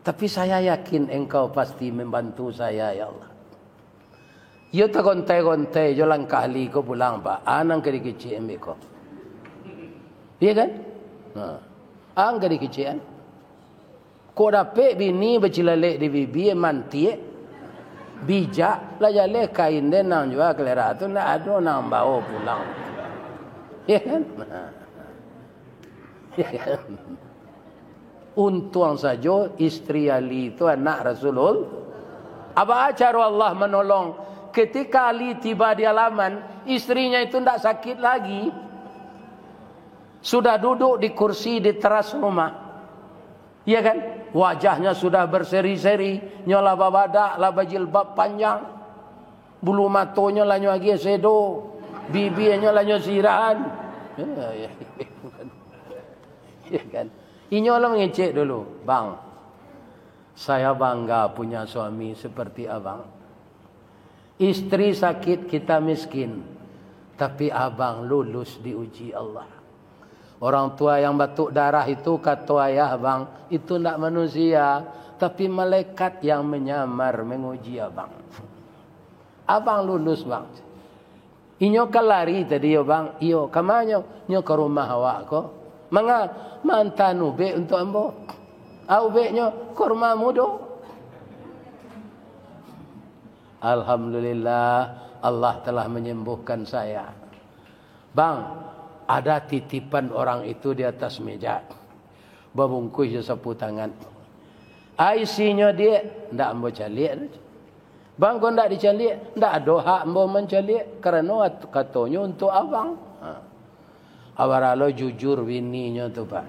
B: Tapi saya yakin engkau pasti membantu saya ya Allah. Yo tak gontai-gontai, yo langkah li ko pulang pak. Anang kali kecil ambil ko. Iya kan? Ang kali kecil. Ko dapet bini bercilalek di bibi manti. Bijak lah jale kain den nang jual kelera tu nak ada nang bawa pulang. Ya kan? Untung saja istri Ali itu anak Rasulullah. Apa cara Allah menolong? Ketika Ali tiba di halaman, istrinya itu tidak sakit lagi. Sudah duduk di kursi di teras rumah. Ya kan? Wajahnya sudah berseri-seri. Nyola babadak, laba jilbab panjang. Bulu matonya lah nyagi sedo. Bibinya lah nyosiran. Ya kan? Inyolah mengecek dulu. Bang, saya bangga punya suami seperti abang. Istri sakit, kita miskin. Tapi abang lulus diuji Allah. Orang tua yang batuk darah itu kata ayah abang, itu tidak manusia. Tapi malaikat yang menyamar menguji abang. Abang lulus bang. Inyo kalari tadi yo bang. Iyo kamanyo nyo ke rumah awak ko. Manga mantan ube untuk ambo. Ube nyo ke rumah mudo. Alhamdulillah Allah telah menyembuhkan saya. Bang, ada titipan orang itu di atas meja. Berbungkus je sapu tangan. Isinya dia ndak ambo calik. Bang, kau ndak dicalik, ndak ada hak ambo mencalik kerana katanya untuk abang. Awaralo jujur bininya tu pak.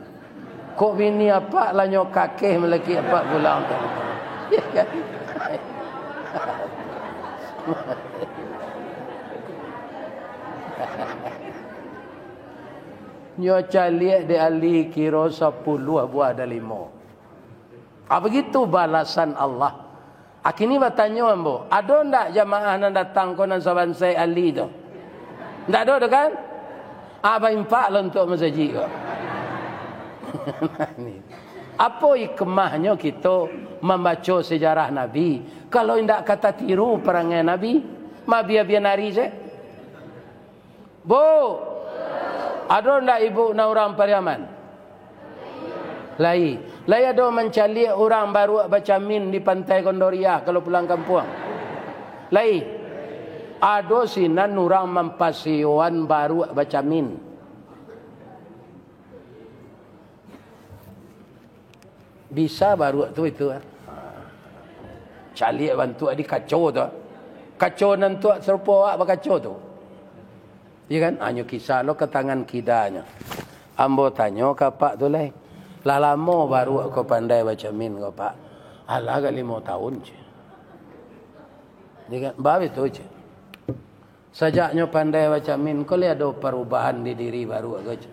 B: Kok bini apa lah nyok kakeh melaki apa pulang tu. Ya kan? Nyo calik de ali kira 10 buah ada 5. Apa begitu balasan Allah. Akini bertanya ambo, ada ndak jamaah nan datang konan saban saya ali tu? Ndak ada kan? Apa impak lah untuk masjid kau. Apa hikmahnya kita membaca sejarah Nabi? Kalau tidak kata tiru perangai Nabi, mabia-bia nari je. Bu, ada ndak ibu na orang Pariaman? Lai ada mencari orang baru baca min di pantai Kondoria kalau pulang kampung. Lai ada sinan orang mampasioan baru baca min. Bisa baru tu itu. Calik bantu di kacau tu. Kacau nanti serupa awak berkacau tu. Ya kan? Hanya kisah lo ke tangan kidanya. Ambo tanya ke pak tu lah. Lah lama baru aku pandai baca min kau pak. Alah agak 5 tahun je. Ya kan? Bawa itu je. Sejaknya pandai baca min, kau lihat ada perubahan di diri baru aku je.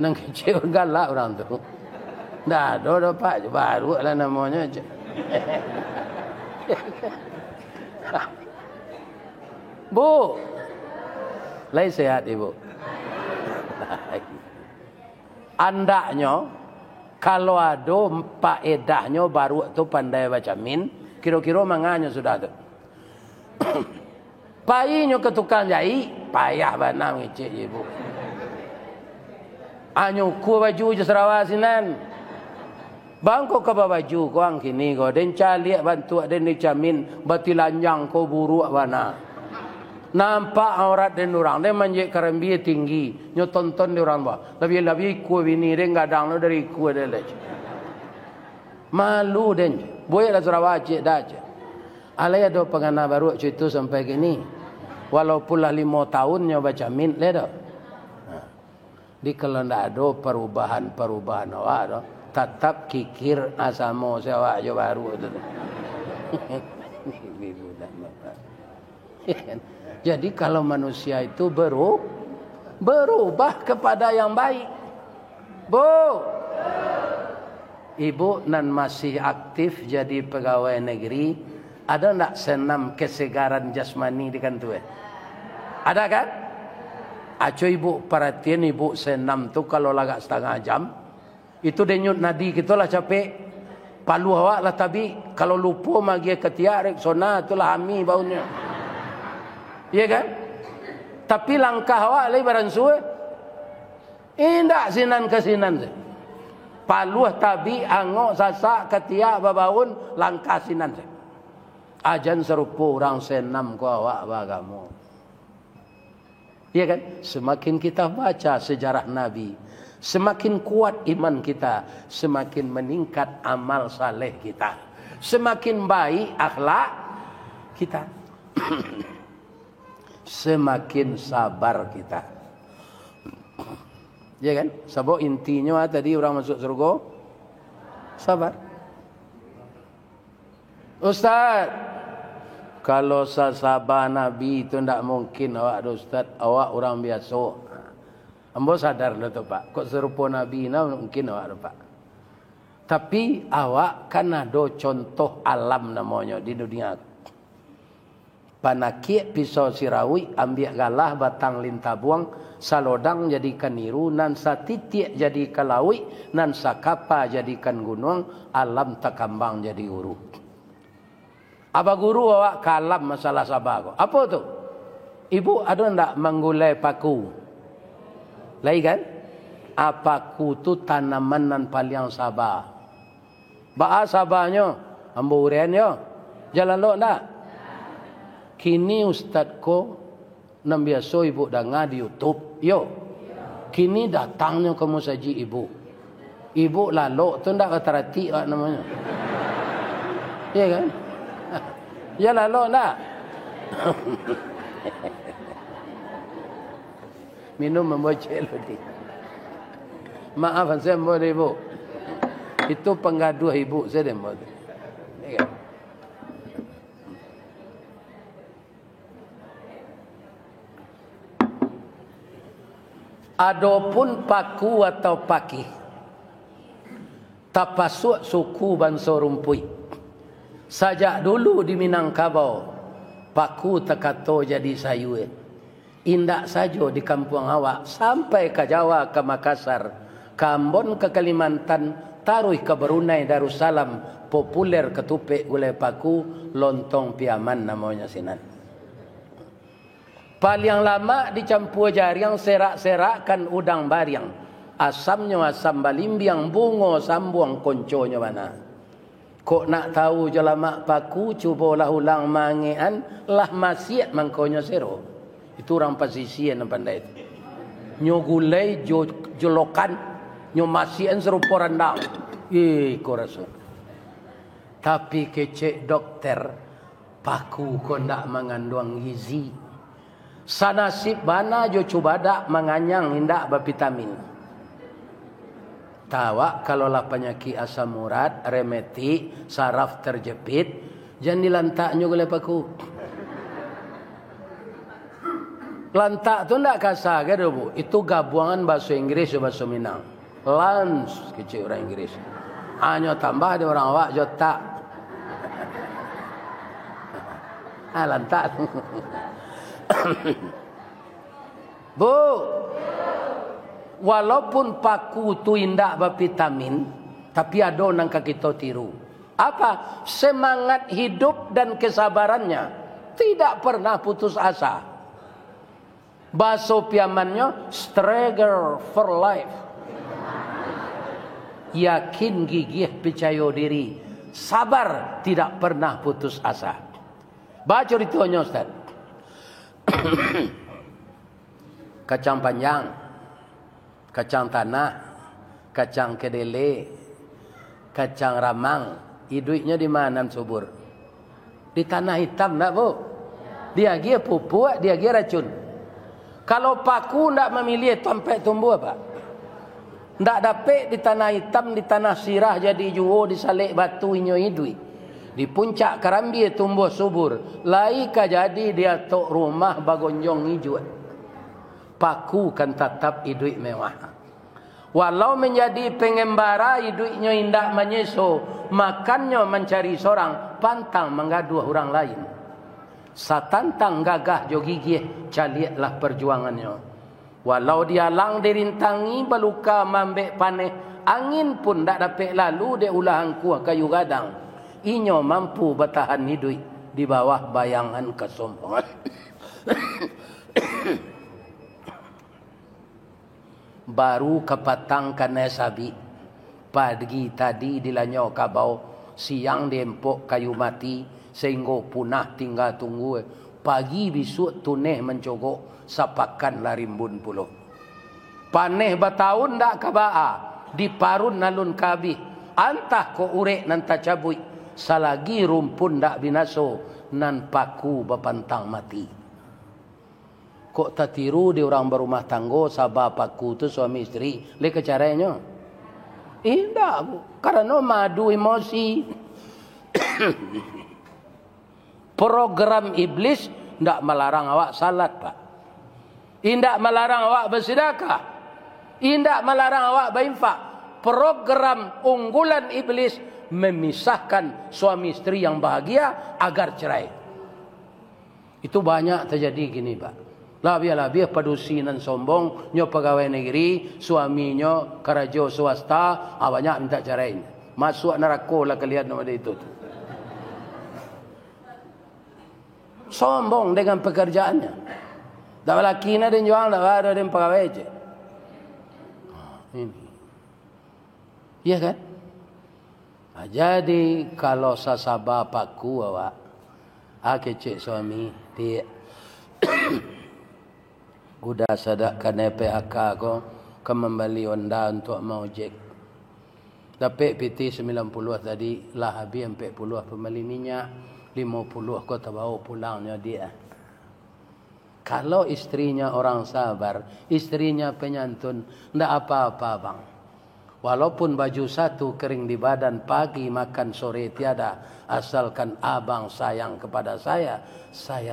B: Nang kecil galak orang tu. Dah ada pak baru lah namanya je. Bu, lai sehat ibu. Andaknya kalau ada faedahnya baru tu pandai baca min, kira-kira manganya sudah tu. Payinyo ke tukang jahit, payah bana ngecek ibu. Anyo ku baju je Sarawak sinan. Bangko ke baju ko ang kini ko den caliak bantu den dicamin batilanjang ko buruk bana. Nampak aurat den orang den manjek karambi tinggi, nyo tonton di orang ba. Lebih-lebih ku bini den gadang no dari ku den lej. Malu den. Boy la Sarawak cek dah cek. Alai ada pengana baru cerita sampai gini. Walaupun lah 5 tahun nyoba jamin le dah. Di kalau ndak ada perubahan awak dah, tetap kikir asamo sewa jo baru tu. Jadi kalau manusia itu berubah kepada yang baik. Bu. Ibu nan masih aktif jadi pegawai negeri, ada ndak senam kesegaran jasmani di kantor? Ada kan? Aco ibu perhatian ibu senam tu kalau lagak setengah jam, itu denyut nadi kita lah capek. Palu awak lah tapi kalau lupa magi ketiak reksona tu lah hami baunya. Iya kan? Tapi langkah awak lagi barang suwe. Indak sinan ke sinan je. Paluh tabi angok sasak ketiak babaun langkah sinan je. Ajan serupa orang senam ko awak bagamu. Iya kan? Semakin kita baca sejarah Nabi, semakin kuat iman kita, semakin meningkat amal saleh kita, semakin baik akhlak kita, semakin sabar kita. Ya kan? Sebab intinya tadi orang masuk surga sabar. Ustaz, kalau sahabat Nabi itu tidak mungkin awak ada Ustaz, awak orang biasa. Ambo sadar lah tu Pak. Kok serupa Nabi na mungkin awak ada Pak. Tapi awak kan ada contoh alam namanya di dunia. Panakik pisau sirawi ambil galah batang lintabuang, salodang jadikan niru, nan satitik jadi kalawi, nan sakapa jadikan gunung, alam takambang jadi guru. Apa guru awak kalam masalah sabar. Apa tu? Ibu ada ndak menggulai paku? Lagi kan? Paku tu tanaman nan paling sabar. Ba'a sabarnya, ambo uriannya. Jalan lo ndak? Kini ustaz ko nam biasa ibu dengar di YouTube. Yo. Kini datangnya kamu saji ibu. Ibu lalu tu ndak keterati namanya. Iya kan? Ya lalu nak. Minum membocel tadi. Maaf saya mau ibu. Itu penggaduh ibu saya mau. Ya. Adapun paku atau paki, tapasuk suku bangsa rumpui. Sajak dulu di Minangkabau, paku tekato jadi sayur. Indak saja di kampung awak, sampai ke Jawa, ke Makassar, ke Ambon, ke Kalimantan, taruh ke Brunei, Darussalam, populer ketupik gulai paku, lontong piaman namanya sinan. Paling lama dicampur jariang, serak-serakkan udang bariang. Asamnya asam balimbiang, bungo sambuang konconya mana. Kok nak tahu jelamak paku, cubalah ulang mangean, lah masyid mangkonya sero. Itu orang pasisian yang pandai itu. Nyo gulai, jolokan, nyo masyian serupa rendang. Kau rasa. Tapi kecek dokter, paku kau nak mengandung gizi. Sanasib bana jo cuba dak menganyang indak bervitamin. Tawa kalau lah penyakit asam urat, remeti, saraf terjepit, jangan dilantaknya oleh paku. Lantak tu ndak kasar ke bu? Itu gabungan bahasa Inggris dan bahasa Minang. Lans kecil orang Inggris. Hanya tambah ada orang awak jotak. Lantak. Bu, walaupun paku tu indak bervitamin, tapi ada nang kita tiru. Apa? Semangat hidup dan kesabarannya. tidak pernah putus asa. Bahasa piamannya striker for life. Yakin, gigih, percaya diri, sabar, tidak pernah putus asa. Baca ceritanya Ustaz. Kacang panjang, kacang tanah, kacang kedele, kacang ramang, hidupnya di mana subur? Di tanah hitam tak bu? Dia gia pupuk, dia gia racun. Kalau paku tak memilih sampai tumbuh apa? Tak dapat di tanah hitam, di tanah sirah jadi juo, disalik batu inyo hidup. Di puncak kerambi tumbuh subur. Laika jadi dia tok rumah bagonjong hijau. Paku kan tetap hidup mewah. Walau menjadi pengembara hidupnya indah menyeso, makannya mencari seorang, pantang mengaduh orang lain. Satantang gagah jo gigih, caliatlah perjuangannya. Walau dia lang dirintangi beluka mambek paneh, angin pun tak dapat lalu dia ulah angkuh kayu gadang. Inyo mampu bertahan hidup di bawah bayangan kesombongan. Baru kepatang kena sabi. Pagi tadi dilanyo kabau, siang diempok kayu mati, sehingga punah tinggal tunggu. Pagi besok tuneh mencogok, sapakan larimbun puluh. Paneh batahun dak kabaa, diparun nalun kabih. Antah ko urek nan tacabui, salagi rumpun dak binaso, nan paku bapantang mati. Kok tak tiru di orang berumah tangga sabab paku tu suami isteri, leka caranya? Indah bu, karena madu emosi. Program iblis ndak melarang awak salat pak, indak melarang awak bersedekah, indak melarang awak berinfak. Program unggulan iblis memisahkan suami isteri yang bahagia agar cerai. Itu banyak terjadi gini pak. Labia-labia padusinan sombong, nyo pegawai negeri, suaminya kerja swasta, banyak minta cerai. Masuk neraka lah kalian nama dia itu. Sombong dengan pekerjaannya. Dah laki na din jual, dah ada din pegawai je. Ini. Iya kan? Nah, jadi kalau sasaba paku awak, cek suami dia. Udah sadak kena PHK ko ke membeli Honda untuk mau ojek. Dapat PT 90 tadi lah habis 40 pembeli minyak, 50 ko terbawa pulangnya dia. Kalau istrinya orang sabar, istrinya penyantun, ndak apa-apa bang. Walaupun baju satu kering di badan, pagi makan sore tiada, asalkan abang sayang kepada saya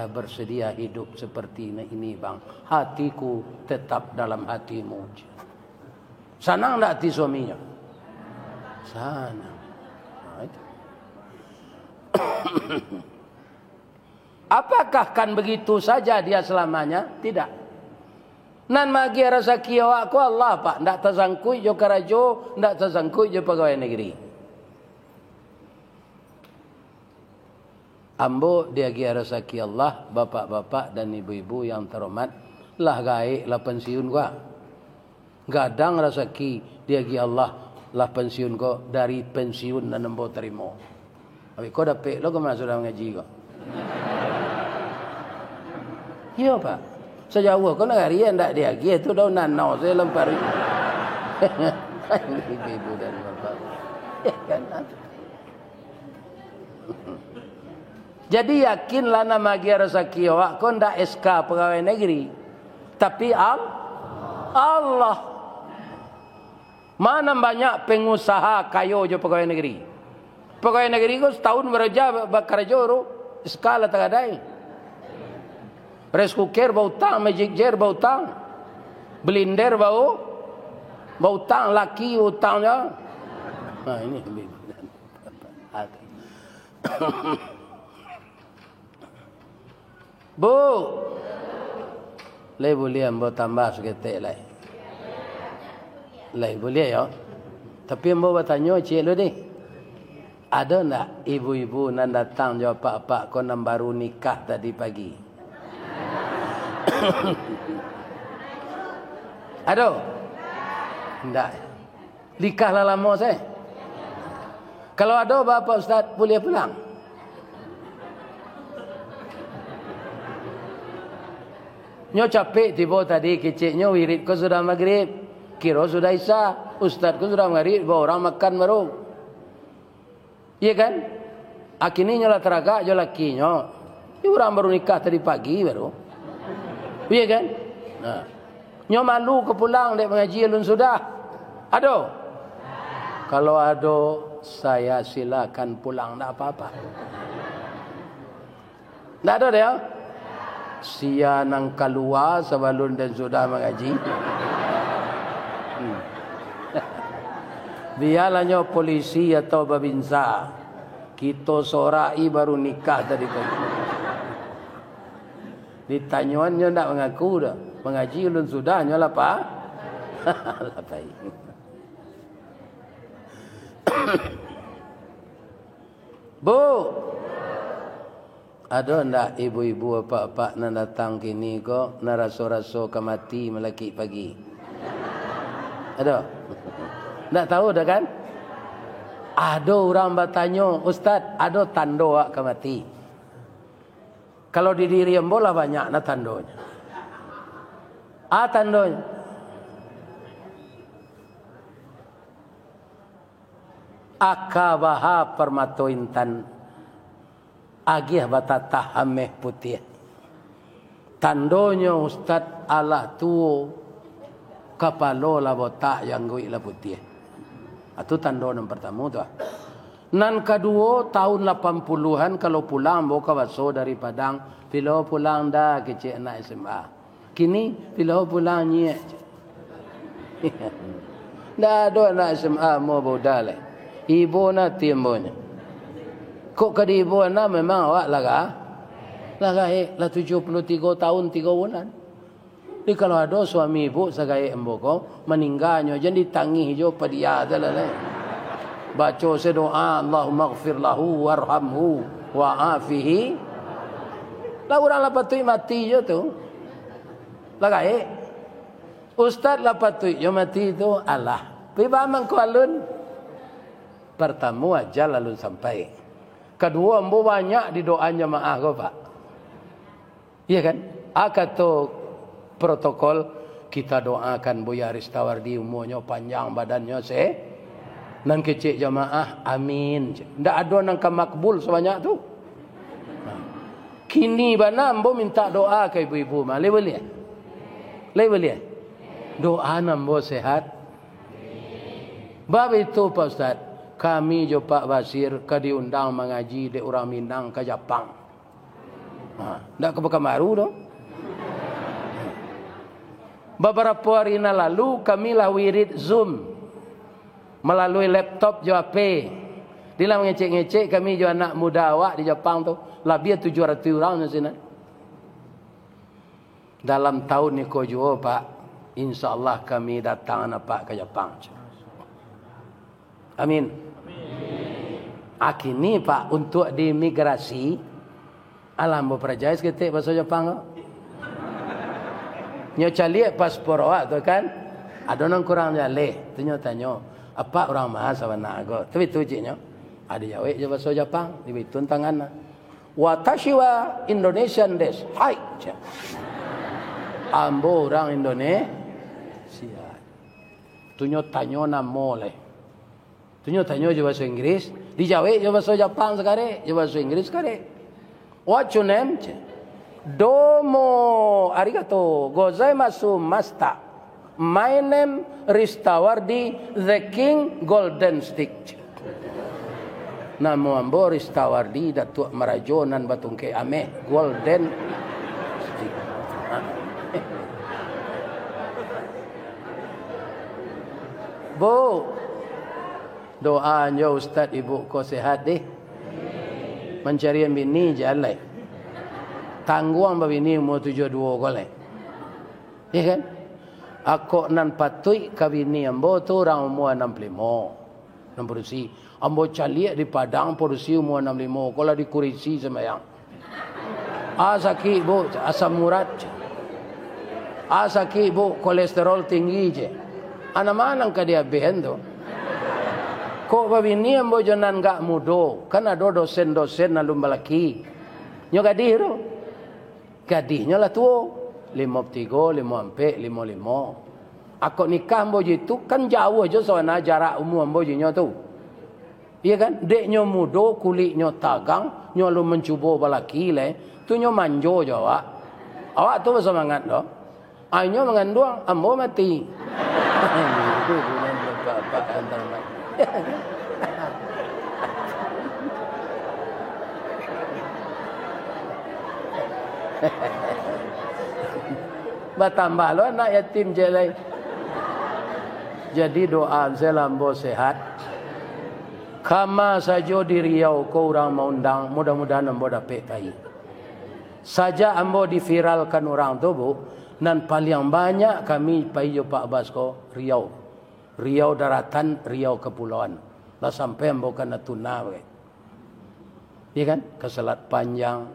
B: bersedia hidup seperti ini bang. Hatiku tetap dalam hatimu. Senang tak hati suaminya? Senang. Apakah kan begitu saja dia selamanya? Tidak. Nan magi rezeki awak ku Allah pak, ndak tersangkut jo karajo, ndak tersangkut jo pegawai negeri. Ambo dia gi rezeki Allah, bapak-bapak dan ibu-ibu yang terhormat, lah gaek lah pensiun gua. Gadang rezeki dia gi Allah lah pensiun ko, dari pensiun dan nembo terima. Tapi kau dapat lo kemana sudah mengaji kau? Iya pak. Sejauh kau nak hari ndak dia gi tu dah nanau saya lempar. Ibu dan bapak. Ya kan. Jadi yakinlah nama dia rezeki awak kau ndak SK pegawai negeri. Tapi Allah. Mana banyak pengusaha kayo je pegawai negeri. Pegawai negeri kau setahun bekerja ru skala tagadai. Rice cooker bau tang, magic jar bau tang, blender bau tang, laki utangnya. Nah ini Bu, leh boleh ambo tambah seketik leh. Leh boleh ya. Tapi ambo bertanya cik lo ni. Ada enggak ibu-ibu nan datang jawab pak kau nan baru nikah tadi pagi? Ada? Enggak. Nikah lah lama saya. Kalau ada bapak ustaz boleh pulang. Nyo capek tiba tadi keciknya wirid ko sudah maghrib. Kira sudah isya. Ustaz ko sudah maghrib. Bawa orang makan baru. Iya kan? Akhirnya nyolah teraga jo lakinya. Ini orang baru nikah tadi pagi baru. Iya kan? Nah. Nyo malu ke pulang dek mengaji alun sudah. Ada? Kalau ada saya silakan pulang tak apa-apa. Tak ada dia? Sia nang keluar sebelum dan sudah mengaji. Biarlah polisi atau babinsa. Kita sorai baru nikah tadi pagi. Ditanyuannya tak mengaku dah. Mengaji ulun sudah nyolah apa? Lapai. Bu, ada ndak ibu-ibu apa-apa nak datang kini kok nak raso-raso kemati melaki pagi? Ada? Ndak tahu dah kan? Ada orang bertanya, Ustaz, ada tanda ak kemati? Kalau di diri embo lah banyak nak tandonya. Tandonya. Akabaha permato intan agih batata hameh putih. Tandonya Ustaz Allah tuo kapalo la botak yang goi la putih. Itu tando yang pertama tu. Nan kedua tahun 80-an kalau pulang bawa baso dari Padang, bila pulang dah kecik anak SMA. Kini bila pulang nyek. Dah ada anak SMA mau boda le. Ibu na timbonnya. Kok kadi ibu na memang awak laga? Laga lah 73 tahun 3 bulan. Jadi kalau ada suami ibu segai emboko meninggalnya jadi tangih jo padia adalah. Baca sedoa Allahumma ighfir lahu warhamhu wa'afihi. Lah orang lapatui mati je tu. Lagai. Ustaz lapatui jo mati tu Allah. Piba mangko alun. Pertama aja lalu sampai. Kedua ambo banyak di doa jemaah kau Pak. Iya kan? Kata protokol kita doakan Buya Ristawardi umurnya panjang badannya nan kecil jemaah amin. Ndak ada nang makbul sebanyak tu. Kini bana ambo minta doa ke ibu-ibu mah. Boleh? Boleh? Doa nambo sehat. Bab itu Pak Ustaz. Kami jo Pak Basir ke diundang mengaji di orang Minang ke Jepang. Ndak ke Pekanbaru dong. Beberapa hari lalu kami lah wirid Zoom melalui laptop jo HP. Dia ngecek-ngecek kami jo anak muda awak di Jepang tu lebih 700 orang di sini. Dalam tahun ni ko jo Pak, insya-Allah kami datang anak Pak ke Jepang. Amin. Akini Pak untuk di imigrasi alam berperjais ketik bahasa Jepang. Nyo cali paspor awak tu kan. Ada nang kurang jale. Tunyo tanyo. Apa orang mahal sawana go. Tapi tu jiknya. Ada jawab je bahasa Jepang dibitun tangan. Watashi wa Indonesian desu. Hai. Ambo orang Indonesia. Tunyo tanyo namo le. Tunyo tanyo je bahasa Inggris. Dijawab je bahasa Jepang sekali. Je bahasa Inggris sekali. What's your name? Domo arigato gozaimasu masta. My name Ristawardi the King Golden Stick. Namo ambo Ristawardi Datuk Marajonan Batungke Ame Golden Stick. Bu, doanya Ustaz ibu ko sehat deh. Mencari bini jalan. Tangguang babini umur 72 golek. Ya kan? Aku nan patui kabini ambo tu orang umur 65. 6 produksi. Ambo caliak di Padang produksi umur 65. Kalau di Kurisi sembahyang. Sakit bu, asam urat. Sakit bu, kolesterol tinggi je. Mana ka dia behen tu. Kok babini ambo jonan gak mudo. Kan ada dosen-dosen nalum balaki. Nyo gadih tu. Gadihnya lah tu. 53, 54, 55. Akok nikah ambo jitu kan jauh aja soalnya jarak umur ambo jinyo tu. Iya kan? Dek nyo mudo, kulit nyo tagang, nyo lu mencuba balaki le. Tu nyo manjo je awak. Awak tu bersemangat doh. Ainyo mengandung, ambo mati. Itu bukan bapak antara mati. Bertambah lo anak yatim jelai. Jadi doa saya lambo sehat. Kama saja di Riau kau orang mau undang, mudah-mudahan ambo dapat kai. Saja ambo diviralkan orang tu bu, dan paling banyak kami pai jo Pak Basko Riau. Riau daratan, Riau kepulauan. Lah sampai ambo kana tuna we. Iya kan? Ke Selat Panjang,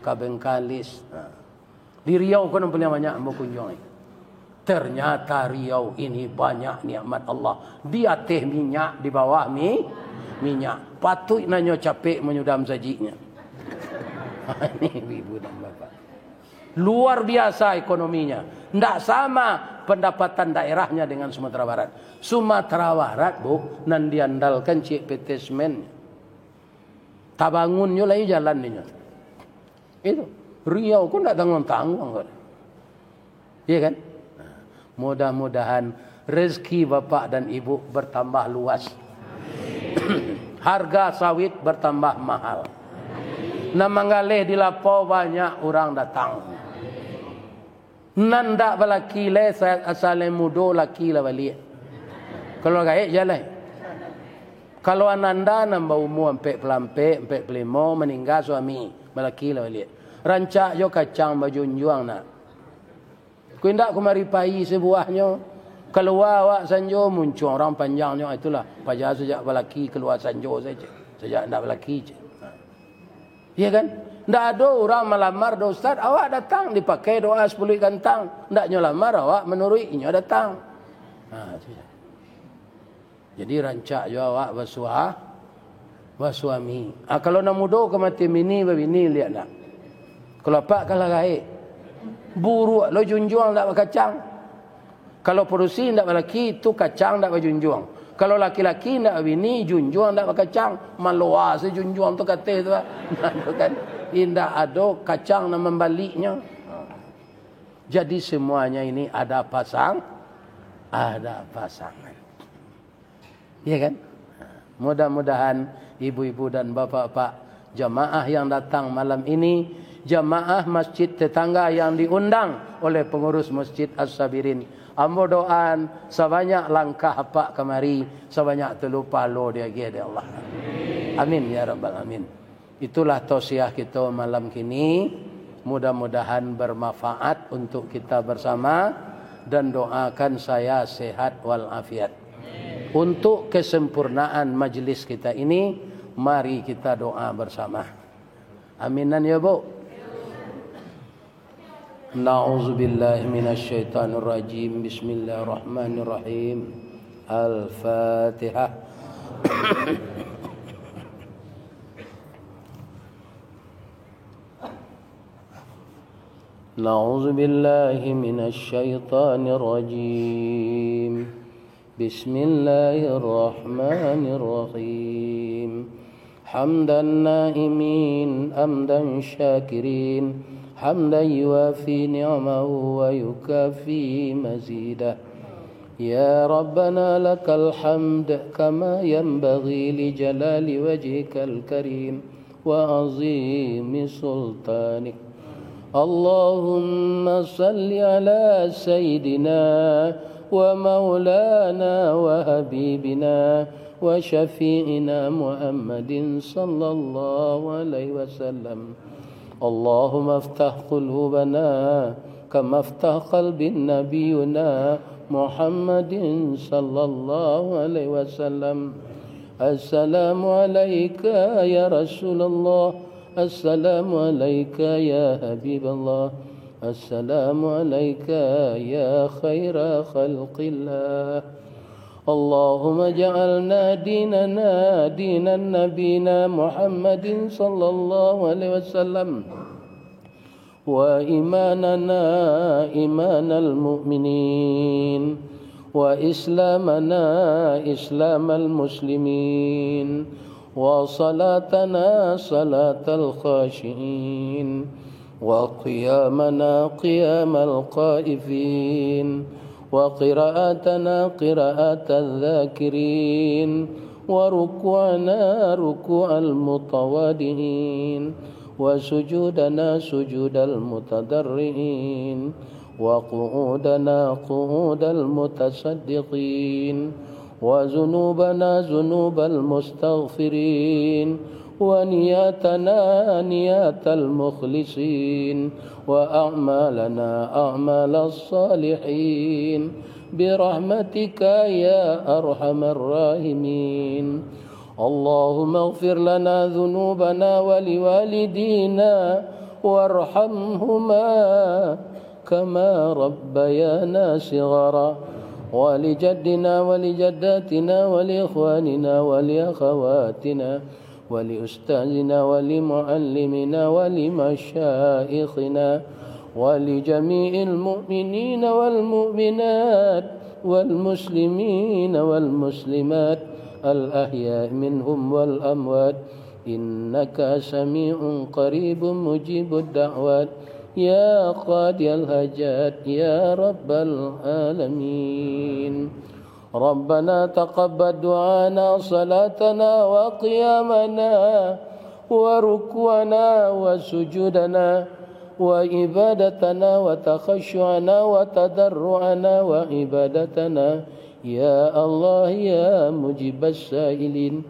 B: ke Bengkalis. Di Riau kan paling banyak ambo kunjungi. Ternyata Riau ini banyak nikmat Allah. Di atas minyak, di bawah minyak. Patut nanyo capek menyudam sajinya. Ini ibu dan bapak. Luar biasa ekonominya. Tidak sama pendapatan daerahnya dengan Sumatera Barat. Sumatera Barat bu, nan diandalkan cik PT Semen. Tabangunnya lagi jalan ninya. Itu. Riau pun tidak tanggung-tanggung. Iya kan? Mudah-mudahan rezeki bapak dan ibu bertambah luas. Harga sawit bertambah mahal. Namanggaleh di Lapau banyak orang datang. Nanda balaki le asale mudo laki la balik. Kalau gaek jalan. Kalau ananda nambah umur 45 meninggal suami balaki la balik. Rancak yo kacang bajunjuang nak. Ku indak ku mari pai sebuahnya. Keluar awak sanjo muncul orang panjangnya itulah. Pajar sejak balaki keluar sanjo saja. Sejak ndak balaki je. Iya kan? Ndak ada orang melamar do ustaz, awak datang dipakai doa 10 kantang. Ndak nyolamar awak menurut inyo datang. Jadi rancak jo awak bersuami. Kalau nak mudo ke mati mini babini lihat nak. Kalau pak kalah gaib. Buruk lo junjuang ndak berkacang. Kalau produksi ndak berlaki tu kacang ndak berjunjuang. Kalau laki-laki ndak bini junjuang ndak berkacang. Maloa se junjuang tu kata tu kan. Indah ada kacang nak membaliknya. Jadi semuanya ini ada pasangan. Iya kan? Mudah-mudahan ibu-ibu dan bapak-bapak jamaah yang datang malam ini, jamaah masjid tetangga yang diundang oleh pengurus Masjid As-Sabirin. Ambo doan sebanyak langkah apa kemari, sebanyak terlupa lo dia dia Allah. Amin ya rabbal alamin. Itulah tausiah kita malam kini. Mudah-mudahan bermanfaat untuk kita bersama dan doakan saya sehat walafiat. Untuk kesempurnaan majlis kita ini, mari kita doa bersama. Aminan ya Bu. Na'udzubillahi minasyaitonirrajim. Bismillahirrahmanirrahim. Al-Fatihah. نعوذ بالله من الشيطان الرجيم بسم الله الرحمن الرحيم حمدا النائمين حمدا شاكرين حمدا يوافي نعمه ويكافي مزيده يا ربنا لك الحمد كما ينبغي لجلال وجهك الكريم وعظيم سلطانك اللهم صل على سيدنا ومولانا وحبيبنا وشفيعنا محمد صلى الله عليه وسلم اللهم افتح قلوبنا كما افتح قلب نبينا محمد صلى الله عليه وسلم السلام عليك يا رسول الله، السلام عليك يا حبيب الله، السلام عليك يا خير خلق الله. اللهم اجعلنا ديننا دين نبينا محمد صلى الله عليه وسلم، وإيماننا إيمان المؤمنين، وإسلامنا إسلام المسلمين، وصلاتنا صلاة الخاشعين، وقيامنا قيام القائفين، وقراءتنا قراءة الذاكرين، وركوعنا ركوع المتواضعين، وسجودنا سجود المتضرعين، وقعودنا قعود المتصدقين، وذنوبنا ذنوب المستغفرين، ونياتنا نيات المخلصين، وأعمالنا أعمال الصالحين، برحمتك يا أرحم الراحمين. اللهم اغفر لنا ذنوبنا ولوالدينا وارحمهما كما ربيانا صغارا، ولجدنا ولجداتنا ولإخواننا ولأخواتنا ولأستاذنا ولمعلمنا ولمشايخنا ولجميع المؤمنين والمؤمنات والمسلمين والمسلمات الأحياء منهم والأموات، إنك سميع قريب مجيب الدعوات يا قاضي الحاجات يا رب العالمين. ربنا تقبل دعانا صلاتنا وقيامنا وركوعنا وسجودنا وعبادتنا وتخشعنا وتضرعنا وعبادتنا يا الله يا مجيب السائلين.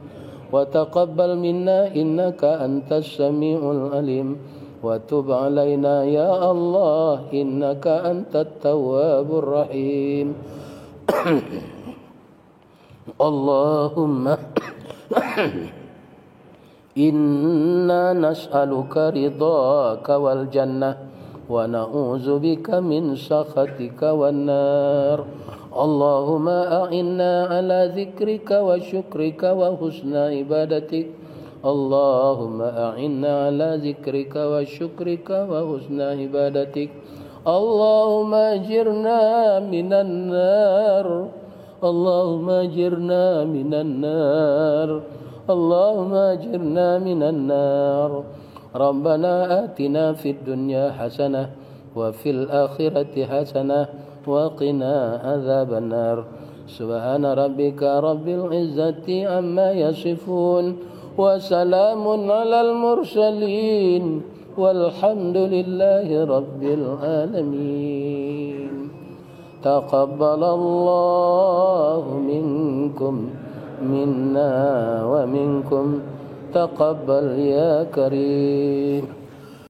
B: وتقبل منا إنك أنت السميع العليم، وتب علينا يا الله إنك أنت التواب الرحيم. اللهم إنا نسألك رضاك والجنة، ونعوذ بك من سخطك والنار. اللهم أعنا على ذكرك وشكرك وحسن عبادتك. اللهم أعنا على ذكرك وشكرك وحسن عبادتك. اللهم أجرنا من النار، اللهم أجرنا من النار، اللهم أجرنا من النار. ربنا آتنا في الدنيا حسنة وفي الآخرة حسنة وقنا عذاب النار. سبحان ربك رب العزة عما يصفون، وسلام على المرسلين، والحمد لله رب العالمين. تقبل الله منكم منا ومنكم، تقبل يا كريم.